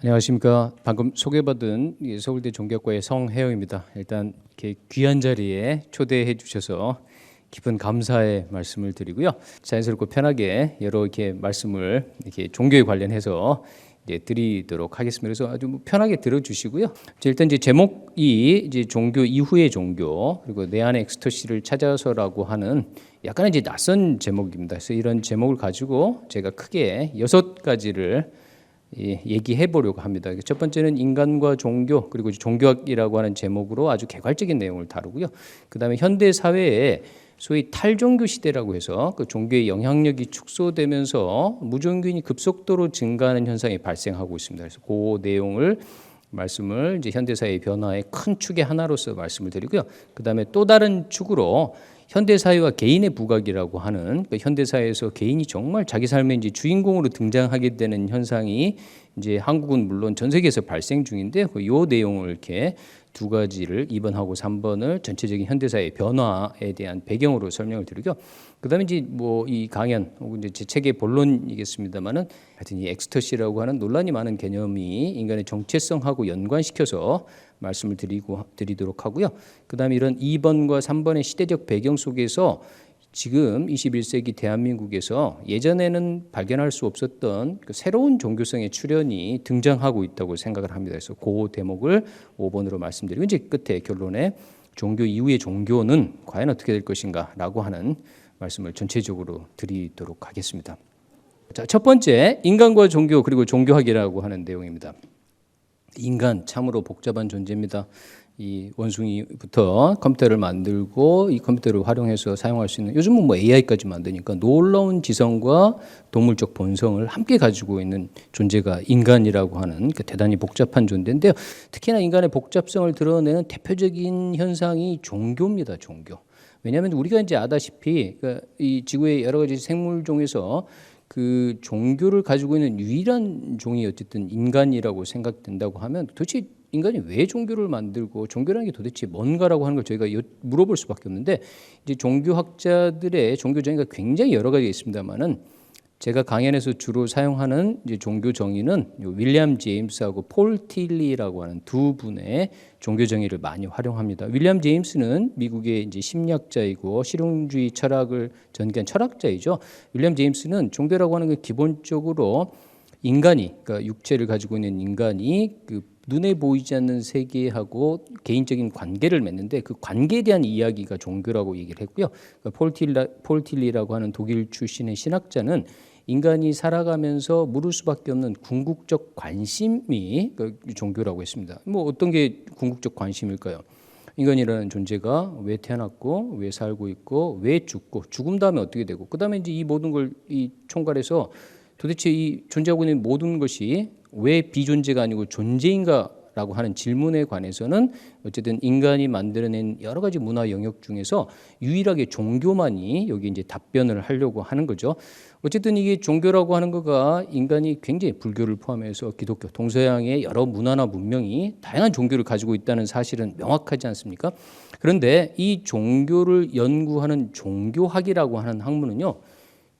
안녕하십니까. 방금 소개받은 서울대 종교학과의 성혜영입니다. 일단 이렇게 귀한 자리에 초대해 주셔서 깊은 감사의 말씀을 드리고요. 자연스럽고 편하게 여러 이렇게 말씀을 이렇게 종교에 관련해서 이제 드리도록 하겠습니다. 그래서 아주 편하게 들어주시고요. 일단 이제 제목이 이제 종교 이후의 종교 그리고 내 안의 엑스터시를 찾아서라고 하는 약간 이제 낯선 제목입니다. 그래서 이런 제목을 가지고 제가 크게 6가지를 얘기해 보려고 합니다. 첫 번째는 인간과 종교 그리고 종교학이라고 하는 제목으로 아주 개괄적인 내용을 다루고요. 그다음에 현대 사회에 소위 탈종교 시대라고 해서 그 종교의 영향력이 축소되면서 무종교인이 급속도로 증가하는 현상이 발생하고 있습니다. 그래서 그 내용을 말씀을 이제 현대 사회의 변화의 큰 축의 하나로서 말씀을 드리고요. 그다음에 또 다른 축으로 현대 사회와 개인의 부각이라고 하는 그 현대 사회에서 개인이 정말 자기 삶의 이제 주인공으로 등장하게 되는 현상이 이제 한국은 물론 전 세계에서 발생 중인데 이 내용을 이렇게 2가지를 2번하고 3번을 전체적인 현대 사회의 변화에 대한 배경으로 설명을 드리고요. 그다음에 이제 뭐 이 강연 혹은 이제 제 책의 본론이겠습니다만은 하여튼 이 엑스터시라고 하는 논란이 많은 개념이 인간의 정체성하고 연관시켜서 말씀을 드리도록 하고요. 그다음에 이런 2번과 3번의 시대적 배경 속에서 지금 21세기 대한민국에서 예전에는 발견할 수 없었던 그 새로운 종교성의 출현이 등장하고 있다고 생각을 합니다. 그래서 그 대목을 5번으로 말씀드리고 이제 끝에 결론에 종교 이후의 종교는 과연 어떻게 될 것인가라고 하는 말씀을 전체적으로 드리도록 하겠습니다. 자, 첫 번째 인간과 종교 그리고 종교학이라고 하는 내용입니다. 인간 참으로 복잡한 존재입니다. 이 원숭이부터 컴퓨터를 만들고 이 컴퓨터를 활용해서 사용할 수 있는 요즘은 뭐 AI까지 만드니까 놀라운 지성과 동물적 본성을 함께 가지고 있는 존재가 인간이라고 하는 그 대단히 복잡한 존재인데요. 특히나 인간의 복잡성을 드러내는 대표적인 현상이 종교입니다. 종교. 왜냐하면 우리가 이제 아다시피 그러니까 이 지구의 여러 가지 생물 중에서 그 종교를 가지고 있는 유일한 종이 어쨌든 인간이라고 생각된다고 하면 도대체 인간이 왜 종교를 만들고 종교라는 게 도대체 뭔가라고 하는 걸 저희가 물어볼 수밖에 없는데 이제 종교학자들의 종교 정의가 굉장히 여러 가지가 있습니다만은 제가 강연에서 주로 사용하는 이제 종교 정의는 윌리엄 제임스하고 폴 틸리라고 하는 두 분의 종교 정의를 많이 활용합니다. 윌리엄 제임스는 미국의 이제 심리학자이고 실용주의 철학을 전개한 철학자이죠. 윌리엄 제임스는 종교라고 하는 건 기본적으로 인간이 그러니까 육체를 가지고 있는 인간이 그 눈에 보이지 않는 세계하고 개인적인 관계를 맺는데 그 관계에 대한 이야기가 종교라고 얘기를 했고요. 그러니까 폴 틸리라고 하는 독일 출신의 신학자는 인간이 살아가면서 물을 수밖에 없는 궁극적 관심이 종교라고 했습니다. 뭐 어떤 게 궁극적 관심일까요? 인간이라는 존재가 왜 태어났고 왜 살고 있고 왜 죽고 죽음 다음에 어떻게 되고 그다음에 이제 이 모든 걸 이 총괄해서 도대체 이 존재하고 있는 모든 것이 왜 비존재가 아니고 존재인가라고 하는 질문에 관해서는 어쨌든 인간이 만들어낸 여러 가지 문화 영역 중에서 유일하게 종교만이 여기 이제 답변을 하려고 하는 거죠. 어쨌든 이게 종교라고 하는 거가 인간이 굉장히 불교를 포함해서 기독교, 동서양의 여러 문화나 문명이 다양한 종교를 가지고 있다는 사실은 명확하지 않습니까? 그런데 이 종교를 연구하는 종교학이라고 하는 학문은요.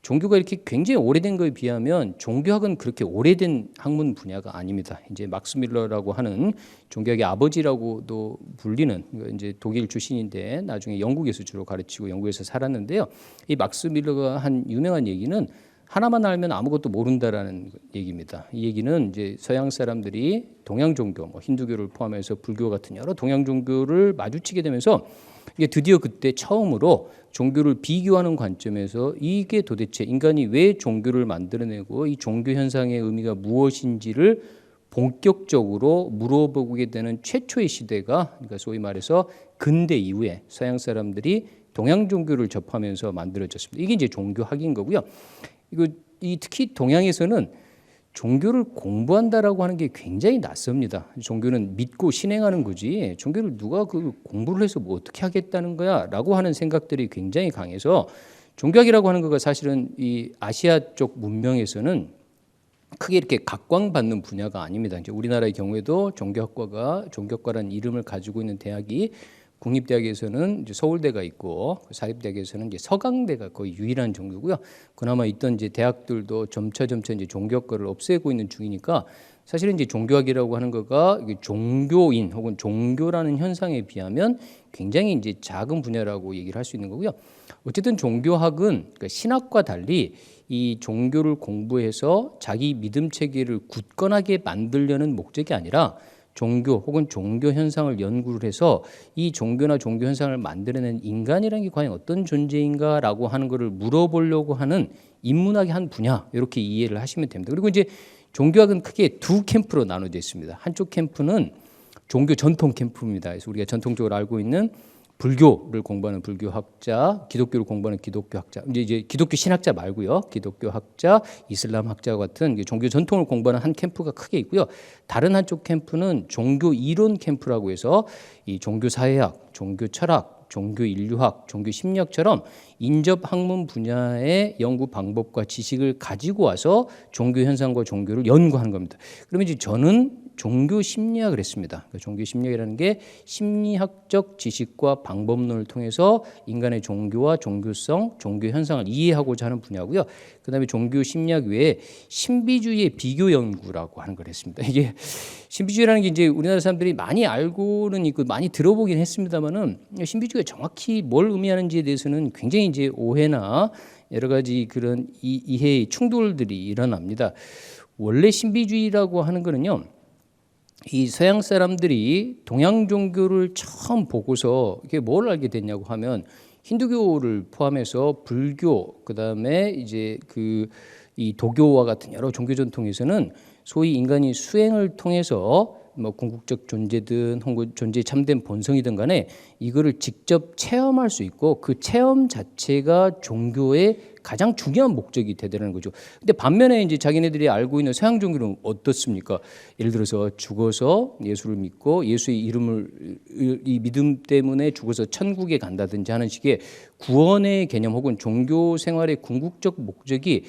종교가 이렇게 굉장히 오래된 거에 비하면 종교학은 그렇게 오래된 학문 분야가 아닙니다. 이제 막스 밀러라고 하는 종교학의 아버지라고도 불리는 이제 독일 출신인데 나중에 영국에서 주로 가르치고 영국에서 살았는데요. 이 막스 밀러가 한 유명한 얘기는 하나만 알면 아무것도 모른다라는 얘기입니다. 이 얘기는 이제 서양 사람들이 동양 종교, 뭐 힌두교를 포함해서 불교 같은 여러 동양 종교를 마주치게 되면서 이게 드디어 그때 처음으로 종교를 비교하는 관점에서 이게 도대체 인간이 왜 종교를 만들어내고 이 종교 현상의 의미가 무엇인지를 본격적으로 물어보게 되는 최초의 시대가 그러니까 소위 말해서 근대 이후에 서양 사람들이 동양 종교를 접하면서 만들어졌습니다. 이게 이제 종교학인 거고요. 이 특히 동양에서는 종교를 공부한다라고 하는 게 굉장히 낯섭니다. 종교는 믿고 신행하는 거지 종교를 누가 그 공부를 해서 뭐 어떻게 하겠다는 거야라고 하는 생각들이 굉장히 강해서 종교학이라고 하는 거가 사실은 이 아시아 쪽 문명에서는 크게 이렇게 각광받는 분야가 아닙니다. 이제 우리나라의 경우에도 종교학과라는 이름을 가지고 있는 대학이 국립대학에서는 이제 서울대가 있고 사립대학에서는 이제 서강대가 거의 유일한 정도고요. 그나마 있던 이제 대학들도 점차 이제 종교학과를 없애고 있는 중이니까 사실은 이제 종교학이라고 하는 거가 이게 종교인 혹은 종교라는 현상에 비하면 굉장히 이제 작은 분야라고 얘기를 할 수 있는 거고요. 어쨌든 종교학은 그러니까 신학과 달리 이 종교를 공부해서 자기 믿음 체계를 굳건하게 만들려는 목적이 아니라 종교 혹은 종교 현상을 연구를 해서 이 종교나 종교 현상을 만들어낸 인간이라는 게 과연 어떤 존재인가라고 하는 것을 물어보려고 하는 인문학의 한 분야, 이렇게 이해를 하시면 됩니다. 그리고 이제 종교학은 크게 두 캠프로 나눠져 있습니다. 한쪽 캠프는 종교 전통 캠프입니다. 그래서 우리가 전통적으로 알고 있는 불교를 공부하는 불교학자, 기독교를 공부하는 기독교학자, 이제 기독교 신학자 말고요, 기독교학자, 이슬람학자 같은 종교 전통을 공부하는 한 캠프가 크게 있고요. 다른 한쪽 캠프는 종교 이론 캠프라고 해서 이 종교 사회학, 종교 철학, 종교 인류학, 종교 심리학처럼 인접 학문 분야의 연구 방법과 지식을 가지고 와서 종교 현상과 종교를 연구하는 겁니다. 그러면 이제 저는 종교 심리학을 했습니다. 그러니까 종교 심리학이라는 게 심리학적 지식과 방법론을 통해서 인간의 종교와 종교성, 종교 현상을 이해하고자 하는 분야고요. 그다음에 종교 심리학 외에 신비주의의 비교 연구라고 하는 걸 했습니다. 이게 신비주의라는 게 이제 우리나라 사람들이 많이 알고는 있고 많이 들어보긴 했습니다만은 신비주의가 정확히 뭘 의미하는지에 대해서는 굉장히 이제 오해나 여러 가지 그런 이해의 충돌들이 일어납니다. 원래 신비주의라고 하는 거는요, 이 서양 사람들이 동양 종교를 처음 보고서 이게 뭘 알게 됐냐고 하면 힌두교를 포함해서 불교, 그다음에 이제 이 도교와 같은 여러 종교 전통에서는 소위 인간이 수행을 통해서 뭐 궁극적 존재든 혹은 존재의 참된 본성이든 간에 이거를 직접 체험할 수 있고 그 체험 자체가 종교의 가장 중요한 목적이 되더라는 거죠. 근데 반면에 이제 자기네들이 알고 있는 서양 종교는 어떻습니까? 예를 들어서 죽어서 예수를 믿고 예수의 이 믿음 때문에 죽어서 천국에 간다든지 하는 식의 구원의 개념 혹은 종교 생활의 궁극적 목적이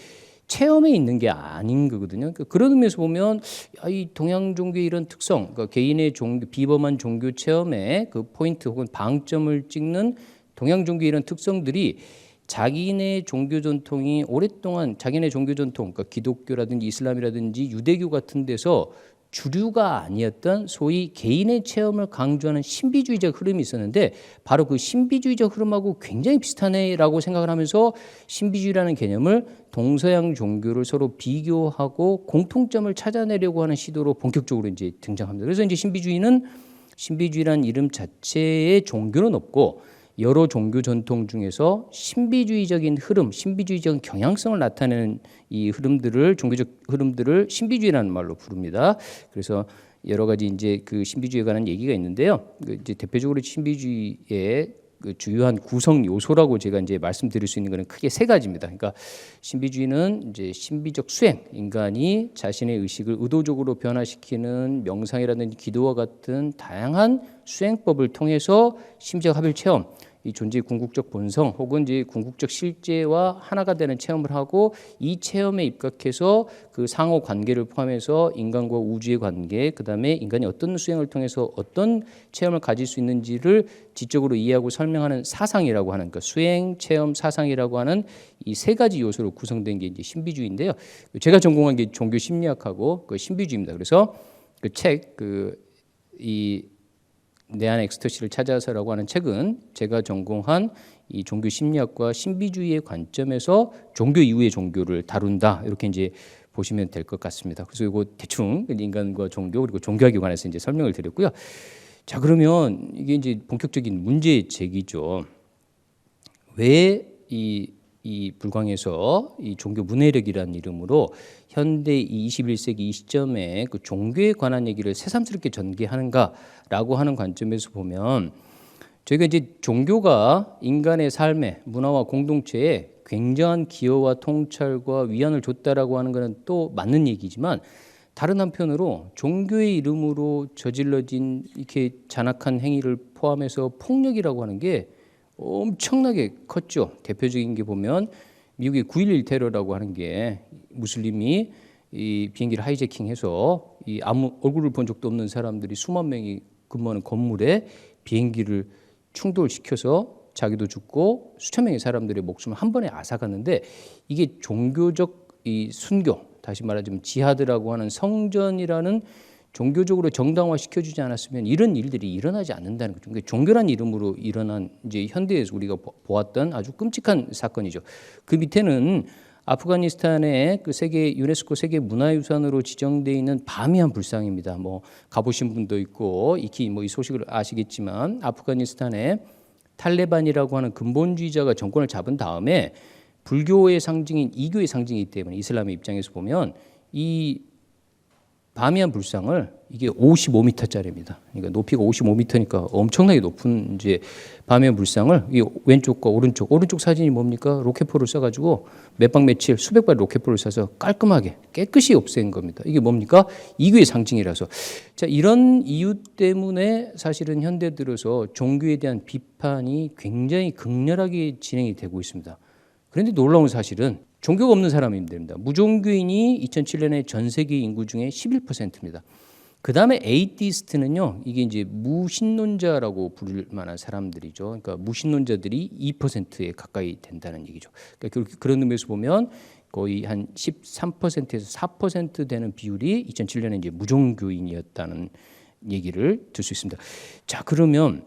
체험에 있는 게 아닌 거거든요. 그런 의미에서 보면 이 동양 종교의 이런 특성, 그러니까 개인의 비범한 종교 체험의 그 포인트 혹은 방점을 찍는 동양 종교의 이런 특성들이 자기네 종교 전통이 오랫동안 자기네 종교 전통, 그러니까 기독교라든지 이슬람이라든지 유대교 같은 데서 주류가 아니었던 소위 개인의 체험을 강조하는 신비주의적 흐름이 있었는데 바로 그 신비주의적 흐름하고 굉장히 비슷하네라고 생각을 하면서 신비주의라는 개념을 동서양 종교를 서로 비교하고 공통점을 찾아내려고 하는 시도로 본격적으로 이제 등장합니다. 그래서 이제 신비주의라는 이름 자체에 종교는 없고 여러 종교 전통 중에서 신비주의적인 흐름, 신비주의적 경향성을 나타내는 이 흐름들을 종교적 흐름들을 신비주의라는 말로 부릅니다. 그래서 여러 가지 이제 그 신비주의에 관한 얘기가 있는데요. 이제 대표적으로 신비주의의 그 주요한 구성 요소라고 제가 이제 말씀드릴 수 있는 것은 크게 세 가지입니다. 그러니까 신비주의는 이제 신비적 수행, 인간이 자신의 의식을 의도적으로 변화시키는 명상이라든지 기도와 같은 다양한 수행법을 통해서 심지어 합일 체험, 이 존재의 궁극적 본성 혹은 이제 궁극적 실제와 하나가 되는 체험을 하고 이 체험에 입각해서 그 상호 관계를 포함해서 인간과 우주의 관계, 그다음에 인간이 어떤 수행을 통해서 어떤 체험을 가질 수 있는지를 지적으로 이해하고 설명하는 사상이라고 하는 그 수행, 체험, 사상이라고 하는 이 세 가지 요소로 구성된 게 이제 신비주의인데요. 제가 전공한 게 종교 심리학하고 그 신비주의입니다. 그래서 그 책 이 내 안의 엑스터시를 찾아서라고 하는 책은 제가 전공한 이 종교 심리학과 신비주의의 관점에서 종교 이후의 종교를 다룬다, 이렇게 이제 보시면 될 것 같습니다. 그래서 이거 대충 인간과 종교 그리고 종교학에 관해서 이제 설명을 드렸고요. 자, 그러면 이게 이제 본격적인 문제 제기죠. 왜 이 불광에서 이 종교 문해력이라는 이름으로 현대 21세기 이 시점에 그 종교에 관한 얘기를 새삼스럽게 전개하는가라고 하는 관점에서 보면 저희가 이제 종교가 인간의 삶에 문화와 공동체에 굉장한 기여와 통찰과 위안을 줬다라고 하는 것은 또 맞는 얘기지만 다른 한편으로 종교의 이름으로 저질러진 이렇게 잔악한 행위를 포함해서 폭력이라고 하는 게 엄청나게 컸죠. 대표적인 게 보면 미국의 9.11 테러라고 하는 게 무슬림이 이 비행기를 하이제킹해서 이 아무 얼굴을 본 적도 없는 사람들이 수만 명이 근무하는 건물에 비행기를 충돌시켜서 자기도 죽고 수천 명의 사람들의 목숨을 한 번에 앗아갔는데 이게 종교적 이 순교, 다시 말하자면 지하드라고 하는 성전이라는 종교적으로 정당화시켜주지 않았으면 이런 일들이 일어나지 않는다는 거죠. 그러니까 종교란 이름으로 일어난 이제 현대에서 우리가 보았던 아주 끔찍한 사건이죠. 그 밑에는 아프가니스탄의 그 세계 유네스코 세계 문화유산으로 지정돼 있는 바미안 불상입니다. 뭐 가보신 분도 있고 익히 뭐 이 소식을 아시겠지만 아프가니스탄에 탈레반이라고 하는 근본주의자가 정권을 잡은 다음에 불교의 상징인 이교의 상징이기 때문에 이슬람의 입장에서 보면 이 바미안 불상을 이게 55m짜리입니다. 그러니까 높이가 55m니까 엄청나게 높은 이제 바미안 불상을 이 왼쪽과 오른쪽 사진이 뭡니까? 로켓포를 쏴가지고 몇 박 며칠 수백 발 로켓포를 쏴서 깔끔하게 깨끗이 없앤 겁니다. 이게 뭡니까? 이교의 상징이라서. 자, 이런 이유 때문에 사실은 현대 들어서 종교에 대한 비판이 굉장히 극렬하게 진행이 되고 있습니다. 그런데 놀라운 사실은 종교가 없는 사람입니다. 무종교인이 2007년에 전 세계 인구 중에 11%입니다. 그 다음에 에이티스트는요, 이게 이제 무신론자라고 부를 만한 사람들이죠. 그러니까 무신론자들이 2%에 가까이 된다는 얘기죠. 그러니까 그런 의미에서 보면 거의 한 13%에서 4% 되는 비율이 2007년에 이제 무종교인이었다는 얘기를 들 수 있습니다. 자, 그러면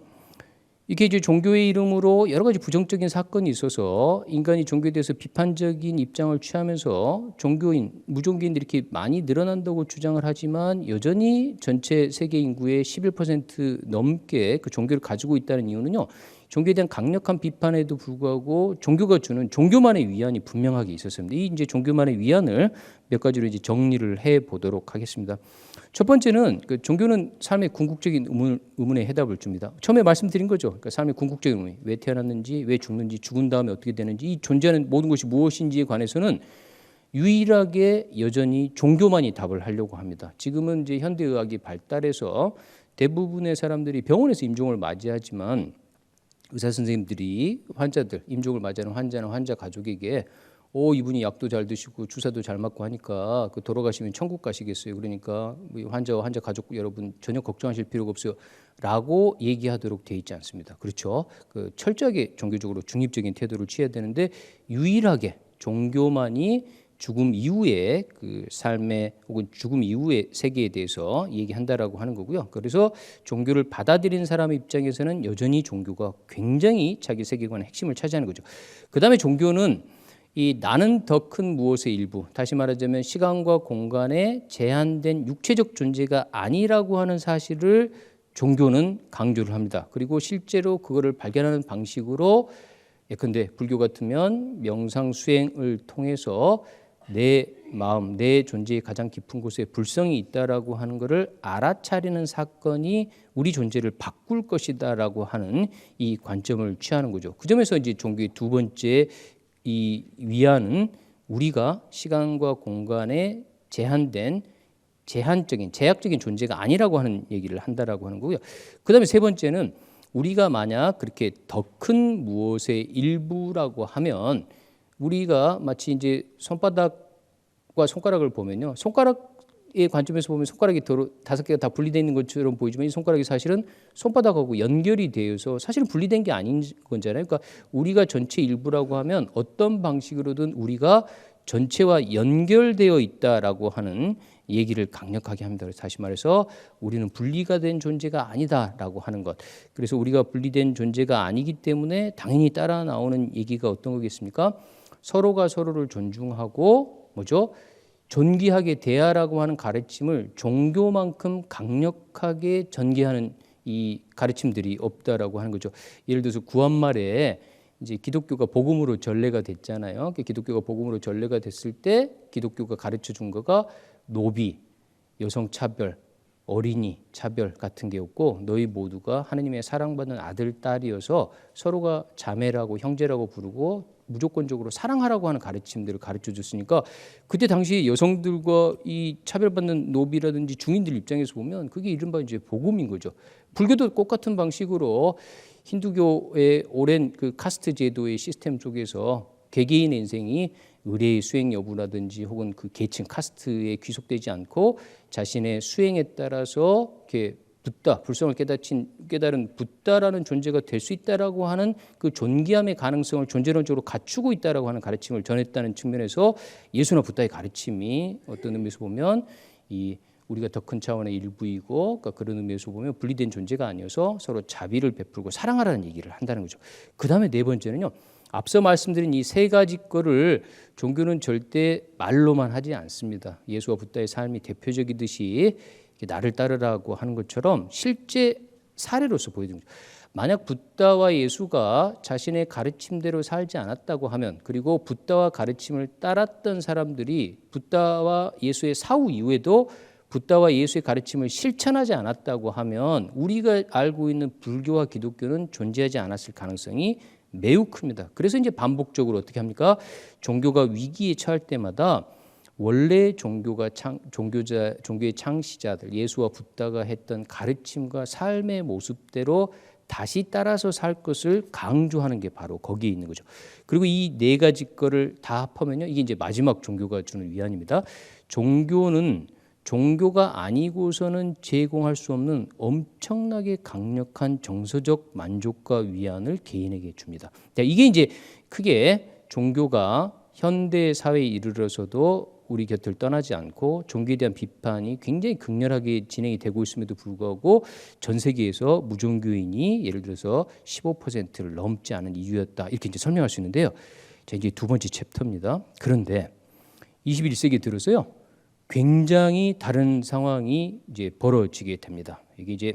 이게 이제 종교의 이름으로 여러 가지 부정적인 사건이 있어서 인간이 종교에 대해서 비판적인 입장을 취하면서 무종교인들이 이렇게 많이 늘어난다고 주장을 하지만 여전히 전체 세계 인구의 11% 넘게 그 종교를 가지고 있다는 이유는요. 종교에 대한 강력한 비판에도 불구하고 종교가 주는 종교만의 위안이 분명하게 있었습니다. 이 이제 종교만의 위안을 몇 가지로 이제 정리를 해 보도록 하겠습니다. 첫 번째는 그 종교는 삶의 궁극적인 의문에 해답을 줍니다. 처음에 말씀드린 거죠. 그러니까 삶의 궁극적인 의문, 왜 태어났는지, 왜 죽는지, 죽은 다음에 어떻게 되는지, 이 존재하는 모든 것이 무엇인지에 관해서는 유일하게 여전히 종교만이 답을 하려고 합니다. 지금은 이제 현대의학이 발달해서 대부분의 사람들이 병원에서 임종을 맞이하지만 의사 선생님들이 임종을 맞이하는 환자나 환자 가족에게 이분이 약도 잘 드시고 주사도 잘 맞고 하니까 그 돌아가시면 천국 가시겠어요. 그러니까 환자와 환자 가족 여러분 전혀 걱정하실 필요가 없어요. 라고 얘기하도록 돼 있지 않습니다. 그렇죠. 그 철저하게 종교적으로 중립적인 태도를 취해야 되는데 유일하게 종교만이 죽음 이후의 그 삶의 혹은 죽음 이후의 세계에 대해서 얘기한다라고 하는 거고요. 그래서 종교를 받아들이는 사람의 입장에서는 여전히 종교가 굉장히 자기 세계관의 핵심을 차지하는 거죠. 그다음에 종교는 이 나는 더 큰 무엇의 일부, 다시 말하자면 시간과 공간에 제한된 육체적 존재가 아니라고 하는 사실을 종교는 강조를 합니다. 그리고 실제로 그거를 발견하는 방식으로 예컨대 불교 같으면 명상 수행을 통해서 내 마음, 내 존재의 가장 깊은 곳에 불성이 있다라고 하는 것을 알아차리는 사건이 우리 존재를 바꿀 것이다라고 하는 이 관점을 취하는 거죠. 그 점에서 이제 종교의 두 번째 이 위안은 우리가 시간과 공간에 제약적인 존재가 아니라고 하는 얘기를 한다라고 하는 거고요. 그다음에 세 번째는 우리가 만약 그렇게 더 큰 무엇의 일부라고 하면 우리가 마치 이제 손바닥과 손가락을 보면요. 손가락의 관점에서 보면 손가락이 다섯 개가 다 분리되어 있는 것처럼 보이지만 이 손가락이 사실은 손바닥하고 연결이 되어서 사실은 분리된 게 아닌 거잖아요. 그러니까 우리가 전체 일부라고 하면 어떤 방식으로든 우리가 전체와 연결되어 있다라고 하는 얘기를 강력하게 합니다. 그래서 다시 말해서 우리는 분리가 된 존재가 아니다라고 하는 것. 그래서 우리가 분리된 존재가 아니기 때문에 당연히 따라 나오는 얘기가 어떤 거겠습니까? 서로가 서로를 존중하고 뭐죠? 존귀하게 대하라고 하는 가르침을 종교만큼 강력하게 전개하는 이 가르침들이 없다라고 하는 거죠. 예를 들어서 구한말에 이제 기독교가 복음으로 전례가 됐잖아요. 기독교가 복음으로 전례가 됐을 때 기독교가 가르쳐 준 거가 노비, 여성 차별, 어린이 차별 같은 게였고 너희 모두가 하느님의 사랑받는 아들, 딸이어서 서로가 자매라고 형제라고 부르고 무조건적으로 사랑하라고 하는 가르침들을 가르쳐 줬으니까 그때 당시 여성들과 이 차별받는 노비라든지 중인들 입장에서 보면 그게 이른바 이제 복음인 거죠. 불교도 똑같은 방식으로 힌두교의 오랜 그 카스트 제도의 시스템 속에서 개개인의 인생이 의례의 수행 여부라든지 혹은 그 계층 카스트에 귀속되지 않고 자신의 수행에 따라서 이렇게 붓다, 불성을 깨달은 붓다라는 존재가 될 수 있다라고 하는 그 존귀함의 가능성을 존재론적으로 갖추고 있다라고 하는 가르침을 전했다는 측면에서 예수나 붓다의 가르침이 어떤 의미에서 보면 이 우리가 더 큰 차원의 일부이고, 그러니까 그런 의미에서 보면 분리된 존재가 아니어서 서로 자비를 베풀고 사랑하라는 얘기를 한다는 거죠. 그 다음에 네 번째는요, 앞서 말씀드린 이 세 가지 거를 종교는 절대 말로만 하지 않습니다. 예수와 붓다의 삶이 대표적이듯이 나를 따르라고 하는 것처럼 실제 사례로서 보여줍니다. 만약 붓다와 예수가 자신의 가르침대로 살지 않았다고 하면, 그리고 붓다와 가르침을 따랐던 사람들이 붓다와 예수의 사후 이후에도 붓다와 예수의 가르침을 실천하지 않았다고 하면 우리가 알고 있는 불교와 기독교는 존재하지 않았을 가능성이 매우 큽니다. 그래서 이제 반복적으로 어떻게 합니까? 종교가 위기에 처할 때마다 원래 종교의 창시자들 예수와 붓다가 했던 가르침과 삶의 모습대로 다시 따라서 살 것을 강조하는 게 바로 거기에 있는 거죠. 그리고 이 네 가지 거를 다 합하면요, 이게 이제 마지막 종교가 주는 위안입니다. 종교는 종교가 아니고서는 제공할 수 없는 엄청나게 강력한 정서적 만족과 위안을 개인에게 줍니다. 이게 이제 크게 종교가 현대 사회에 이르러서도 우리 곁을 떠나지 않고 종교에 대한 비판이 굉장히 극렬하게 진행이 되고 있음에도 불구하고 전 세계에서 무종교인이 예를 들어서 15%를 넘지 않은 이유였다, 이렇게 이제 설명할 수 있는데요. 자, 이제 두 번째 챕터입니다. 그런데 21세기에 들어서요, 굉장히 다른 상황이 이제 벌어지게 됩니다. 이게 이제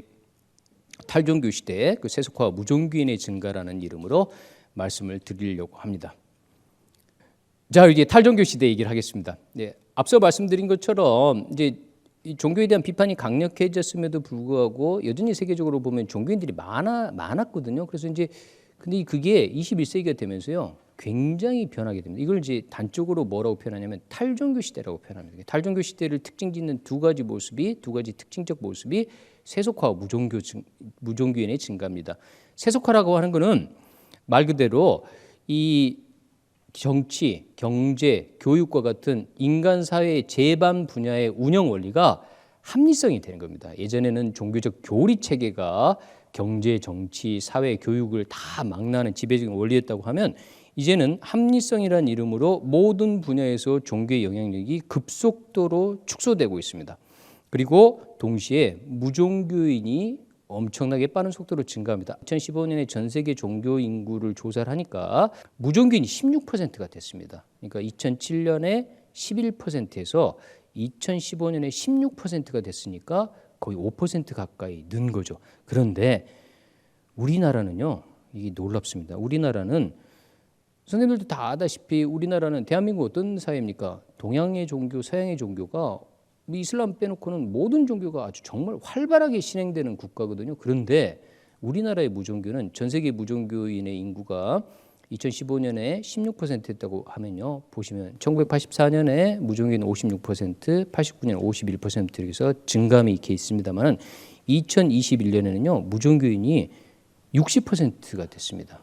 탈종교 시대의 그 세속화와 무종교인의 증가라는 이름으로 말씀을 드리려고 합니다. 자, 이제 탈종교 시대 얘기를 하겠습니다. 네, 앞서 말씀드린 것처럼 이제 이 종교에 대한 비판이 강력해졌음에도 불구하고 여전히 세계적으로 보면 종교인들이 많았거든요. 그래서 이제 근데 그게 21세기가 되면서요, 굉장히 변하게 됩니다. 이걸 이제 단적으로 뭐라고 표현하냐면 탈종교 시대라고 표현합니다. 탈종교 시대를 특징짓는 두 가지 특징적 모습이 세속화와 무종교인의 증가입니다. 세속화라고 하는 것은 말 그대로 이 정치, 경제, 교육과 같은 인간 사회의 제반 분야의 운영 원리가 합리성이 되는 겁니다. 예전에는 종교적 교리 체계가 경제, 정치, 사회, 교육을 다 망라하는 지배적인 원리였다고 하면, 이제는 합리성이라는 이름으로 모든 분야에서 종교의 영향력이 급속도로 축소되고 있습니다. 그리고 동시에 무종교인이 엄청나게 빠른 속도로 증가합니다. 2015년에 전 세계 종교 인구를 조사를 하니까 무종교인이 16%가 됐습니다. 그러니까 2007년에 11%에서 2015년에 16%가 됐으니까 거의 5% 가까이 는 거죠. 그런데 우리나라는요, 이게 놀랍습니다. 우리나라는 선생님들도 다 아다시피 우리나라는 대한민국 어떤 사회입니까? 동양의 종교, 서양의 종교가 이슬람 빼놓고는 모든 종교가 아주 정말 활발하게 진행되는 국가거든요. 그런데 우리나라의 무종교는 전 세계 무종교인의 인구가 2015년에 16%였다고 하면요, 보시면 1984년에 무종교인 56%, 89년 51% 이렇게 해서 증감이 이렇게 있습니다만 2021년에는요 무종교인이 60%가 됐습니다.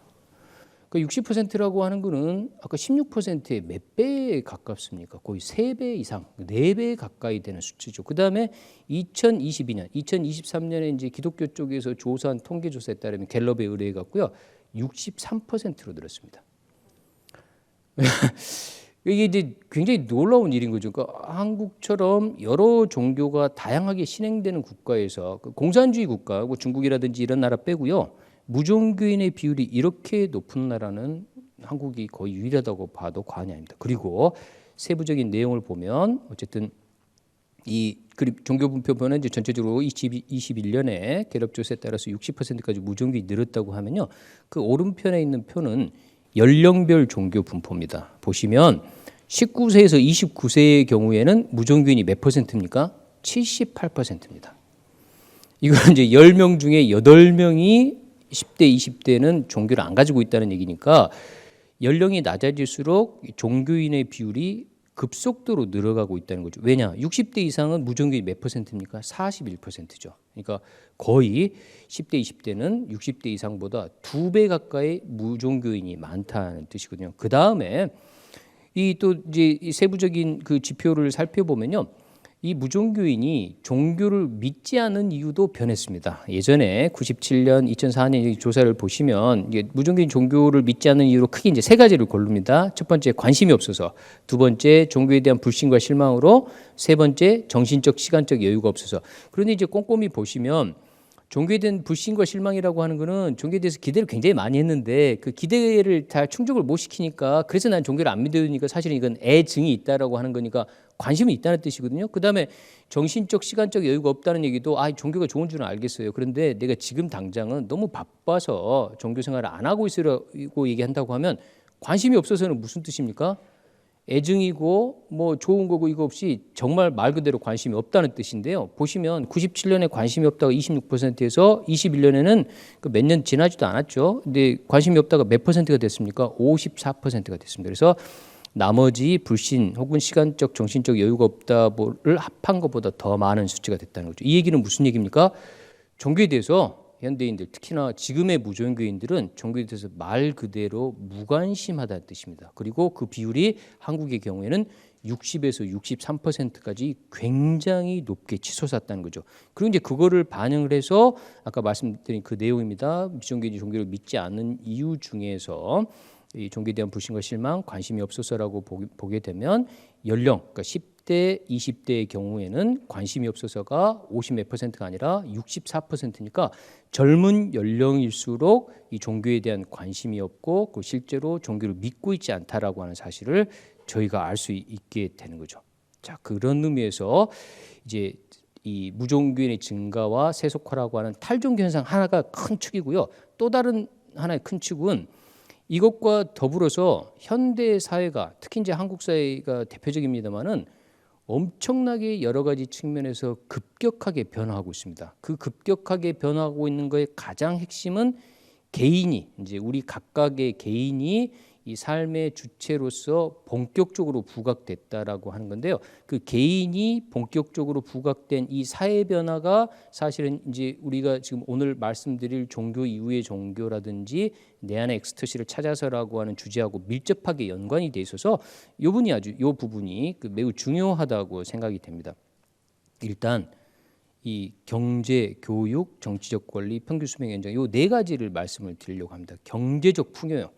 그 60%라고 하는 거는 아까 16%의 몇 배에 가깝습니까? 거의 3배 이상, 4배 가까이 되는 수치죠. 그 다음에 2022년, 2023년에 이제 기독교 쪽에서 조사한 통계조사에 따르면 갤럽에 의뢰해 갖고요, 63%로 늘었습니다. 이게 이제 굉장히 놀라운 일인 거죠. 그러니까 한국처럼 여러 종교가 다양하게 신행되는 국가에서 공산주의 국가, 중국이라든지 이런 나라 빼고요, 무종교인의 비율이 이렇게 높은 나라는 한국이 거의 유일하다고 봐도 과언이 아닙니다. 그리고 세부적인 내용을 보면 어쨌든 이 종교 분표표는 이제 전체적으로 2021년에 갤럽 조사에 따라서 60%까지 무종교인이 늘었다고 하면요, 그 오른편에 있는 표는 연령별 종교 분포입니다. 보시면 19세에서 29세의 경우에는 무종교인이 몇 %입니까? 78%입니다. 이건 이제 10명 중에 8명이 10대, 20대는 종교를 안 가지고 있다는 얘기니까 연령이 낮아질수록 종교인의 비율이 급속도로 늘어가고 있다는 거죠. 왜냐? 60대 이상은 무종교인 몇 %입니까? 41%죠. 그러니까 거의 10대, 20대는 60대 이상보다 2배 가까이 무종교인이 많다는 뜻이거든요. 그 다음에 이 또 이제 이 세부적인 그 지표를 살펴보면요, 이 무종교인이 종교를 믿지 않은 이유도 변했습니다. 예전에 97년, 2004년 조사를 보시면 이게 무종교인 종교를 믿지 않는 이유로 크게 이제 세 가지를 고릅니다. 첫 번째 관심이 없어서, 두 번째 종교에 대한 불신과 실망으로, 세 번째 정신적, 시간적 여유가 없어서. 그런데 이제 꼼꼼히 보시면 종교에 대한 불신과 실망이라고 하는 거는 종교에 대해서 기대를 굉장히 많이 했는데 그 기대를 다 충족을 못 시키니까, 그래서 난 종교를 안 믿으니까 사실은 이건 애증이 있다라고 하는 거니까 관심이 있다는 뜻이거든요. 그다음에 정신적, 시간적 여유가 없다는 얘기도 종교가 좋은 줄은 알겠어요. 그런데 내가 지금 당장은 너무 바빠서 종교 생활을 안 하고 있으라고 얘기한다고 하면 관심이 없어서는 무슨 뜻입니까? 애증이고 뭐 좋은 거고 이거 없이 정말 말 그대로 관심이 없다는 뜻인데요. 보시면 97년에 관심이 없다가 26%에서 21년에는 몇 년 지나지도 않았죠. 근데 관심이 없다가 몇 퍼센트가 됐습니까? 54%가 됐습니다. 그래서 나머지 불신 혹은 시간적, 정신적 여유가 없다를 합한 것보다 더 많은 수치가 됐다는 거죠. 이 얘기는 무슨 얘기입니까? 종교에 대해서 현대인들, 특히나 지금의 무종교인들은 종교에 대해서 말 그대로 무관심하다는 뜻입니다. 그리고 그 비율이 한국의 경우에는 60에서 63%까지 굉장히 높게 치솟았다는 거죠. 그리고 이제 그거를 반영을 해서 아까 말씀드린 그 내용입니다. 무종교인이 종교를 믿지 않는 이유 중에서 이 종교에 대한 불신과 실망, 관심이 없어서라고 보게 되면 연령, 그러니까 10대, 20대의 경우에는 관심이 없어서가 50몇 %가 아니라 64%니까 젊은 연령일수록 이 종교에 대한 관심이 없고 그 실제로 종교를 믿고 있지 않다라고 하는 사실을 저희가 알 수 있게 되는 거죠. 자, 그런 의미에서 이제 이 무종교인의 증가와 세속화라고 하는 탈종교 현상 하나가 큰 축이고요. 또 다른 하나의 큰 축은 이것과 더불어서 현대 사회가, 특히 이제 한국 사회가 대표적입니다만은 엄청나게 여러 가지 측면에서 급격하게 변화하고 있습니다. 그 급격하게 변화하고 있는 거의 가장 핵심은 개인이, 이제 우리 각각의 개인이 이 삶의 주체로서 본격적으로 부각됐다라고 하는 건데요. 그 개인이 본격적으로 부각된 이 사회 변화가 사실은 이제 우리가 지금 오늘 말씀드릴 종교 이후의 종교라든지 내 안의 엑스터시를 찾아서라고 하는 주제하고 밀접하게 연관이 돼 있어서 요 부분이 매우 중요하다고 생각이 됩니다. 일단 이 경제, 교육, 정치적 권리, 평균 수명 연장 요 네 가지를 말씀을 드리려고 합니다. 경제적 풍요요.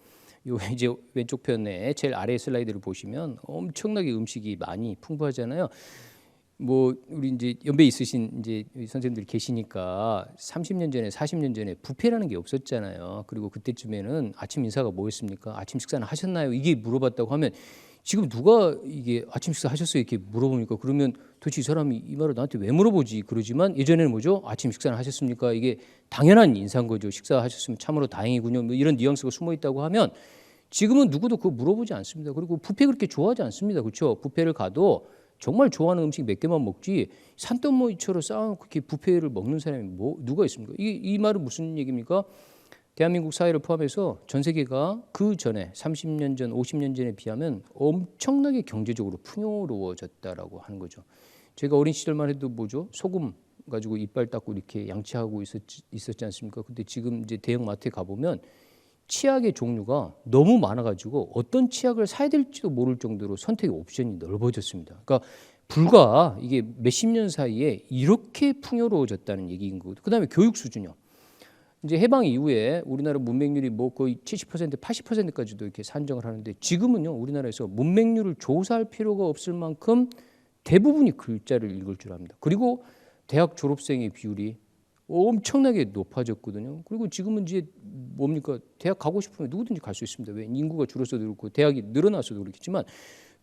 요 이제 왼쪽 편에 제일 아래 슬라이드를 보시면 엄청나게 음식이 많이 풍부하잖아요. 뭐 우리 이제 연배 있으신 이제 선생님들이 계시니까 30년 전에 40년 전에 뷔페라는 게 없었잖아요. 그리고 그때쯤에는 아침 인사가 뭐였습니까? 아침 식사는 하셨나요? 이게 물어봤다고 하면 지금 누가 이게 아침 식사 하셨어요? 이렇게 물어보니까 그러면 도대체 이 사람이 이 말을 나한테 왜 물어보지? 그러지만 예전에는 뭐죠? 아침 식사는 하셨습니까? 이게 당연한 인사인 거죠. 식사하셨으면 참으로 다행이군요. 뭐 이런 뉘앙스가 숨어 있다고 하면 지금은 누구도 그거 물어보지 않습니다. 그리고 뷔페 그렇게 좋아하지 않습니다. 그렇죠? 뷔페를 가도 정말 좋아하는 음식 몇 개만 먹지 산더미처럼 쌓아놓고 그렇게 뷔페를 먹는 사람이 누가 있습니까? 이 말은 무슨 얘기입니까? 대한민국 사회를 포함해서 전 세계가 그 전에 30년 전, 50년 전에 비하면 엄청나게 경제적으로 풍요로워졌다라고 하는 거죠. 제가 어린 시절만 해도 뭐죠? 소금 가지고 이빨 닦고 이렇게 양치하고 있었지 않습니까? 근데 지금 이제 대형 마트에 가보면 치약의 종류가 너무 많아가지고 어떤 치약을 사야 될지도 모를 정도로 선택의 옵션이 넓어졌습니다. 그러니까 불과 이게 몇십 년 사이에 이렇게 풍요로워졌다는 얘기인 거고, 그다음에 교육 수준이요. 이제 해방 이후에 우리나라 문맹률이 뭐 거의 70%, 80%까지도 이렇게 산정을 하는데 지금은요 우리나라에서 문맹률을 조사할 필요가 없을 만큼 대부분이 글자를 읽을 줄 압니다. 그리고 대학 졸업생의 비율이 엄청나게 높아졌거든요. 그리고 지금은 이제 뭡니까? 대학 가고 싶으면 누구든지 갈 수 있습니다. 왜? 인구가 줄어서도 그렇고 대학이 늘어나서도 그렇겠지만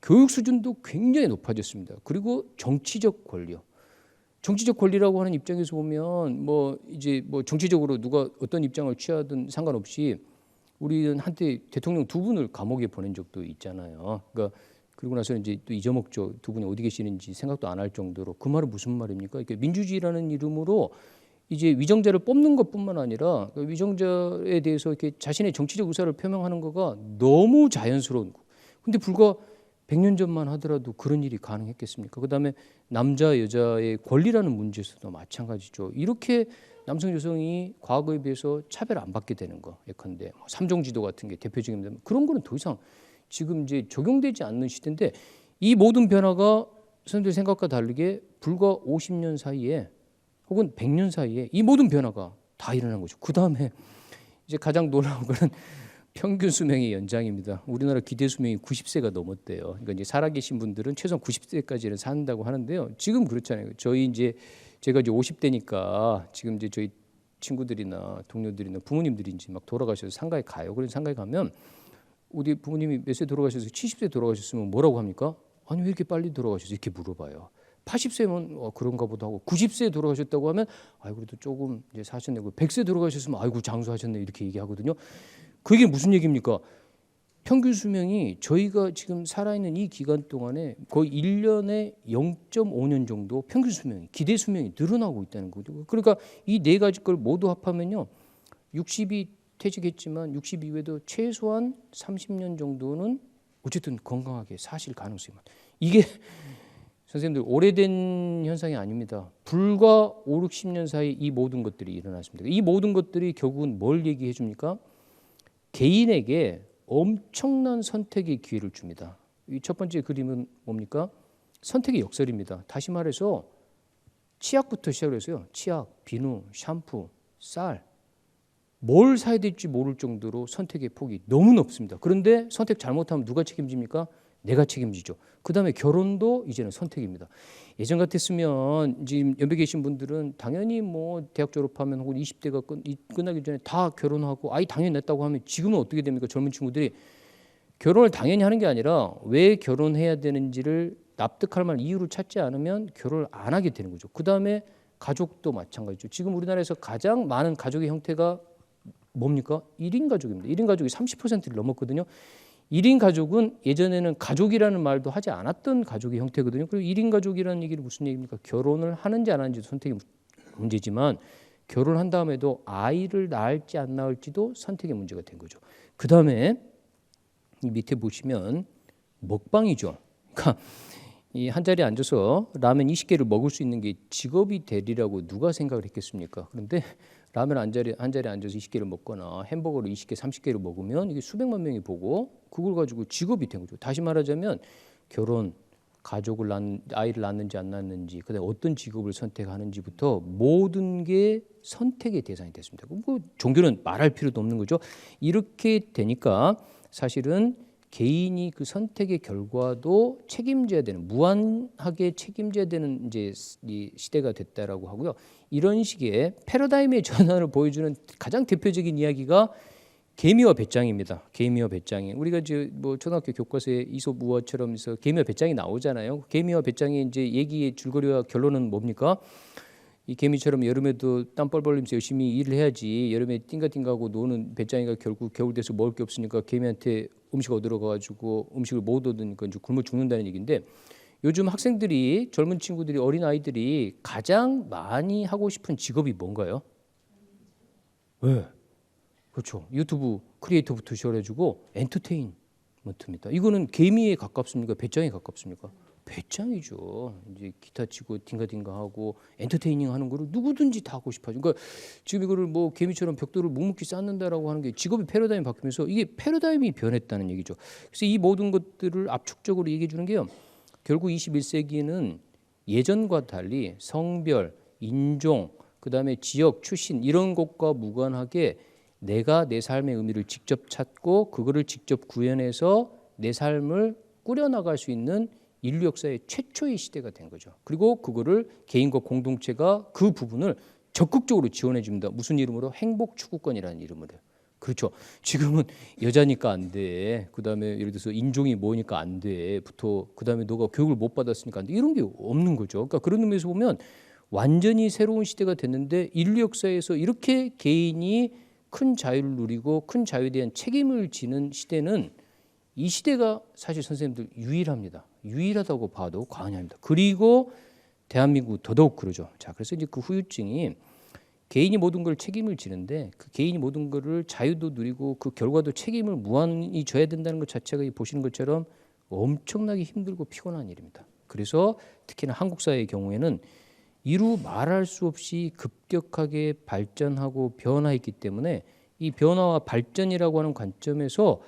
교육 수준도 굉장히 높아졌습니다. 그리고 정치적 권리요. 정치적 권리라고 하는 입장에서 보면 뭐 이제 뭐 정치적으로 누가 어떤 입장을 취하든 상관없이 우리는 한때 대통령 두 분을 감옥에 보낸 적도 있잖아요. 그러니까 그리고 나서 이제 또 잊어먹죠. 두 분이 어디 계시는지 생각도 안 할 정도로. 그 말은 무슨 말입니까? 이렇게 민주주의라는 이름으로 이제 위정자를 뽑는 것뿐만 아니라 위정자에 대해서 이렇게 자신의 정치적 의사를 표명하는 거가 너무 자연스러운 거. 근데 불과 100년 전만 하더라도 그런 일이 가능했겠습니까? 그다음에 남자 여자의 권리라는 문제에서도 마찬가지죠. 이렇게 남성 여성이 과거에 비해서 차별 안 받게 되는 거. 예컨대 삼종지도 같은 게 대표적입니다. 그런 거는 더 이상 지금 이제 적용되지 않는 시대인데 이 모든 변화가 선생님들 생각과 다르게 불과 50년 사이에 혹은 100년 사이에 이 모든 변화가 다 일어난 거죠. 그 다음에 이제 가장 놀라운 거는 평균 수명의 연장입니다. 우리나라 기대 수명이 90세가 넘었대요. 그러니까 이제 살아계신 분들은 최소한 90세까지는 산다고 하는데요. 지금 그렇잖아요. 제가 이제 50대니까 지금 이제 저희 친구들이나 동료들이나 부모님들이 이제 막 돌아가셔서 상가에 가요. 그래서 상가에 가면 우리 부모님이 몇 세 돌아가셔서 70세 돌아가셨으면 뭐라고 합니까? 아니 왜 이렇게 빨리 돌아가셨어요? 이렇게 물어봐요. 80세면 그런가 보다 하고 90세에 돌아가셨다고 하면 아이고 그래도 조금 이제 사셨네. 100세 돌아가셨으면 아이고 장수하셨네 이렇게 얘기하거든요. 그게 무슨 얘기입니까? 평균 수명이 저희가 지금 살아있는 이 기간 동안에 거의 1년에 0.5년 정도 평균 수명이 기대 수명이 늘어나고 있다는 거죠. 그러니까 이 네 가지 걸 모두 합하면요. 60이 퇴직했지만 60 이후에도 최소한 30년 정도는 어쨌든 건강하게 사실 가능성이 많다. 이게 선생님들 오래된 현상이 아닙니다. 불과 5, 60년 사이 이 모든 것들이 일어났습니다. 이 모든 것들이 결국은 뭘 얘기해 줍니까? 개인에게 엄청난 선택의 기회를 줍니다. 이 첫 번째 그림은 뭡니까? 선택의 역설입니다. 다시 말해서 치약부터 시작을 해서요. 치약, 비누, 샴푸, 쌀 뭘 사야 될지 모를 정도로 선택의 폭이 너무 높습니다. 그런데 선택 잘못하면 누가 책임집니까? 내가 책임지죠. 그 다음에 결혼도 이제는 선택입니다. 예전 같았으면 지금 연배 계신 분들은 당연히 뭐 대학 졸업하면 혹은 20대가 끝나기 전에 다 결혼하고 아이 당연히 냈다고 하면 지금은 어떻게 됩니까? 젊은 친구들이 결혼을 당연히 하는 게 아니라 왜 결혼해야 되는지를 납득할 만한 이유를 찾지 않으면 결혼을 안 하게 되는 거죠. 그 다음에 가족도 마찬가지죠. 지금 우리나라에서 가장 많은 가족의 형태가 뭡니까? 1인 가족입니다. 1인 가족이 30%를 넘었거든요. 1인 가족은 예전에는 가족이라는 말도 하지 않았던 가족의 형태거든요. 그리고 1인 가족이라는 얘기는 무슨 얘기입니까? 결혼을 하는지 안 하는지도 선택의 문제지만 결혼한 다음에도 아이를 낳을지 안 낳을지도 선택의 문제가 된 거죠. 그 다음에 이 밑에 보시면 먹방이죠. 그러니까 이 한 자리에 앉아서 라면 20개를 먹을 수 있는 게 직업이 되리라고 누가 생각을 했겠습니까? 그런데 라면 한 자리에 앉아서 20개를 먹거나 햄버거를 20개, 30개를 먹으면 이게 수백만 명이 보고 그걸 가지고 직업이 된 거죠. 다시 말하자면 결혼, 아이를 낳는지 안 낳는지, 그다음에 어떤 직업을 선택하는지부터 모든 게 선택의 대상이 됐습니다. 뭐 종교는 말할 필요도 없는 거죠. 이렇게 되니까 사실은 개인이 그 선택의 결과도 책임져야 되는, 무한하게 책임져야 되는 이제 이 시대가 됐다라고 하고요. 이런 식의 패러다임의 전환을 보여주는 가장 대표적인 이야기가 개미와 배짱입니다. 개미와 배짱이 우리가 이제 뭐 초등학교 교과서에 이솝 우화처럼 해서 개미와 배짱이 나오잖아요. 개미와 배짱의 이제 얘기의 줄거리와 결론은 뭡니까? 이 개미처럼 여름에도 땀 뻘뻘 흘리면서 열심히 일을 해야지 여름에 띵가띵가하고 노는 배짱이가 결국 겨울 돼서 먹을 게 없으니까 개미한테 음식 얻으러 가가지고 음식을 못 얻으니까 이제 굶어 죽는다는 얘기인데 요즘 학생들이 젊은 친구들이 어린 아이들이 가장 많이 하고 싶은 직업이 뭔가요? 네. 그렇죠. 유튜브 크리에이터부터 시작해가지고 엔터테인먼트입니다. 이거는 개미에 가깝습니까? 배짱에 가깝습니까? 배짱이죠. 이제 기타 치고 딩가딩가 하고 엔터테이닝 하는 거를 누구든지 다 하고 싶어하죠. 그러니까 지금 이거를 뭐 개미처럼 벽돌을 묵묵히 쌓는다라고 하는 게 직업의 패러다임이 바뀌면서 이게 패러다임이 변했다는 얘기죠. 그래서 이 모든 것들을 압축적으로 얘기해 주는 게요. 결국 21세기는 예전과 달리 성별, 인종, 그다음에 지역, 출신 이런 것과 무관하게 내가 내 삶의 의미를 직접 찾고 그거를 직접 구현해서 내 삶을 꾸려나갈 수 있는 인류 역사의 최초의 시대가 된 거죠. 그리고 그거를 개인과 공동체가 그 부분을 적극적으로 지원해 줍니다. 무슨 이름으로? 행복 추구권이라는 이름으로. 그렇죠. 지금은 여자니까 안 돼. 그다음에 예를 들어서 인종이 뭐니까 안 돼.부터 그다음에 너가 교육을 못 받았으니까 안 돼. 이런 게 없는 거죠. 그러니까 그런 의미에서 보면 완전히 새로운 시대가 됐는데 인류 역사에서 이렇게 개인이 큰 자유를 누리고 큰 자유에 대한 책임을 지는 시대는 이 시대가 사실 선생님들 유일합니다. 유일하다고 봐도 과언이 아닙니다. 그리고 대한민국 더더욱 그러죠. 자, 그래서 이제 그 후유증이 개인이 모든 걸 책임을 지는데 그 개인이 모든 거를 자유도 누리고 그 결과도 책임을 무한히 져야 된다는 것 자체가 보시는 것처럼 엄청나게 힘들고 피곤한 일입니다. 그래서 특히나 한국 사회의 경우에는 이루 말할 수 없이 급격하게 발전하고 변화했기 때문에 이 변화와 발전이라고 하는 관점에서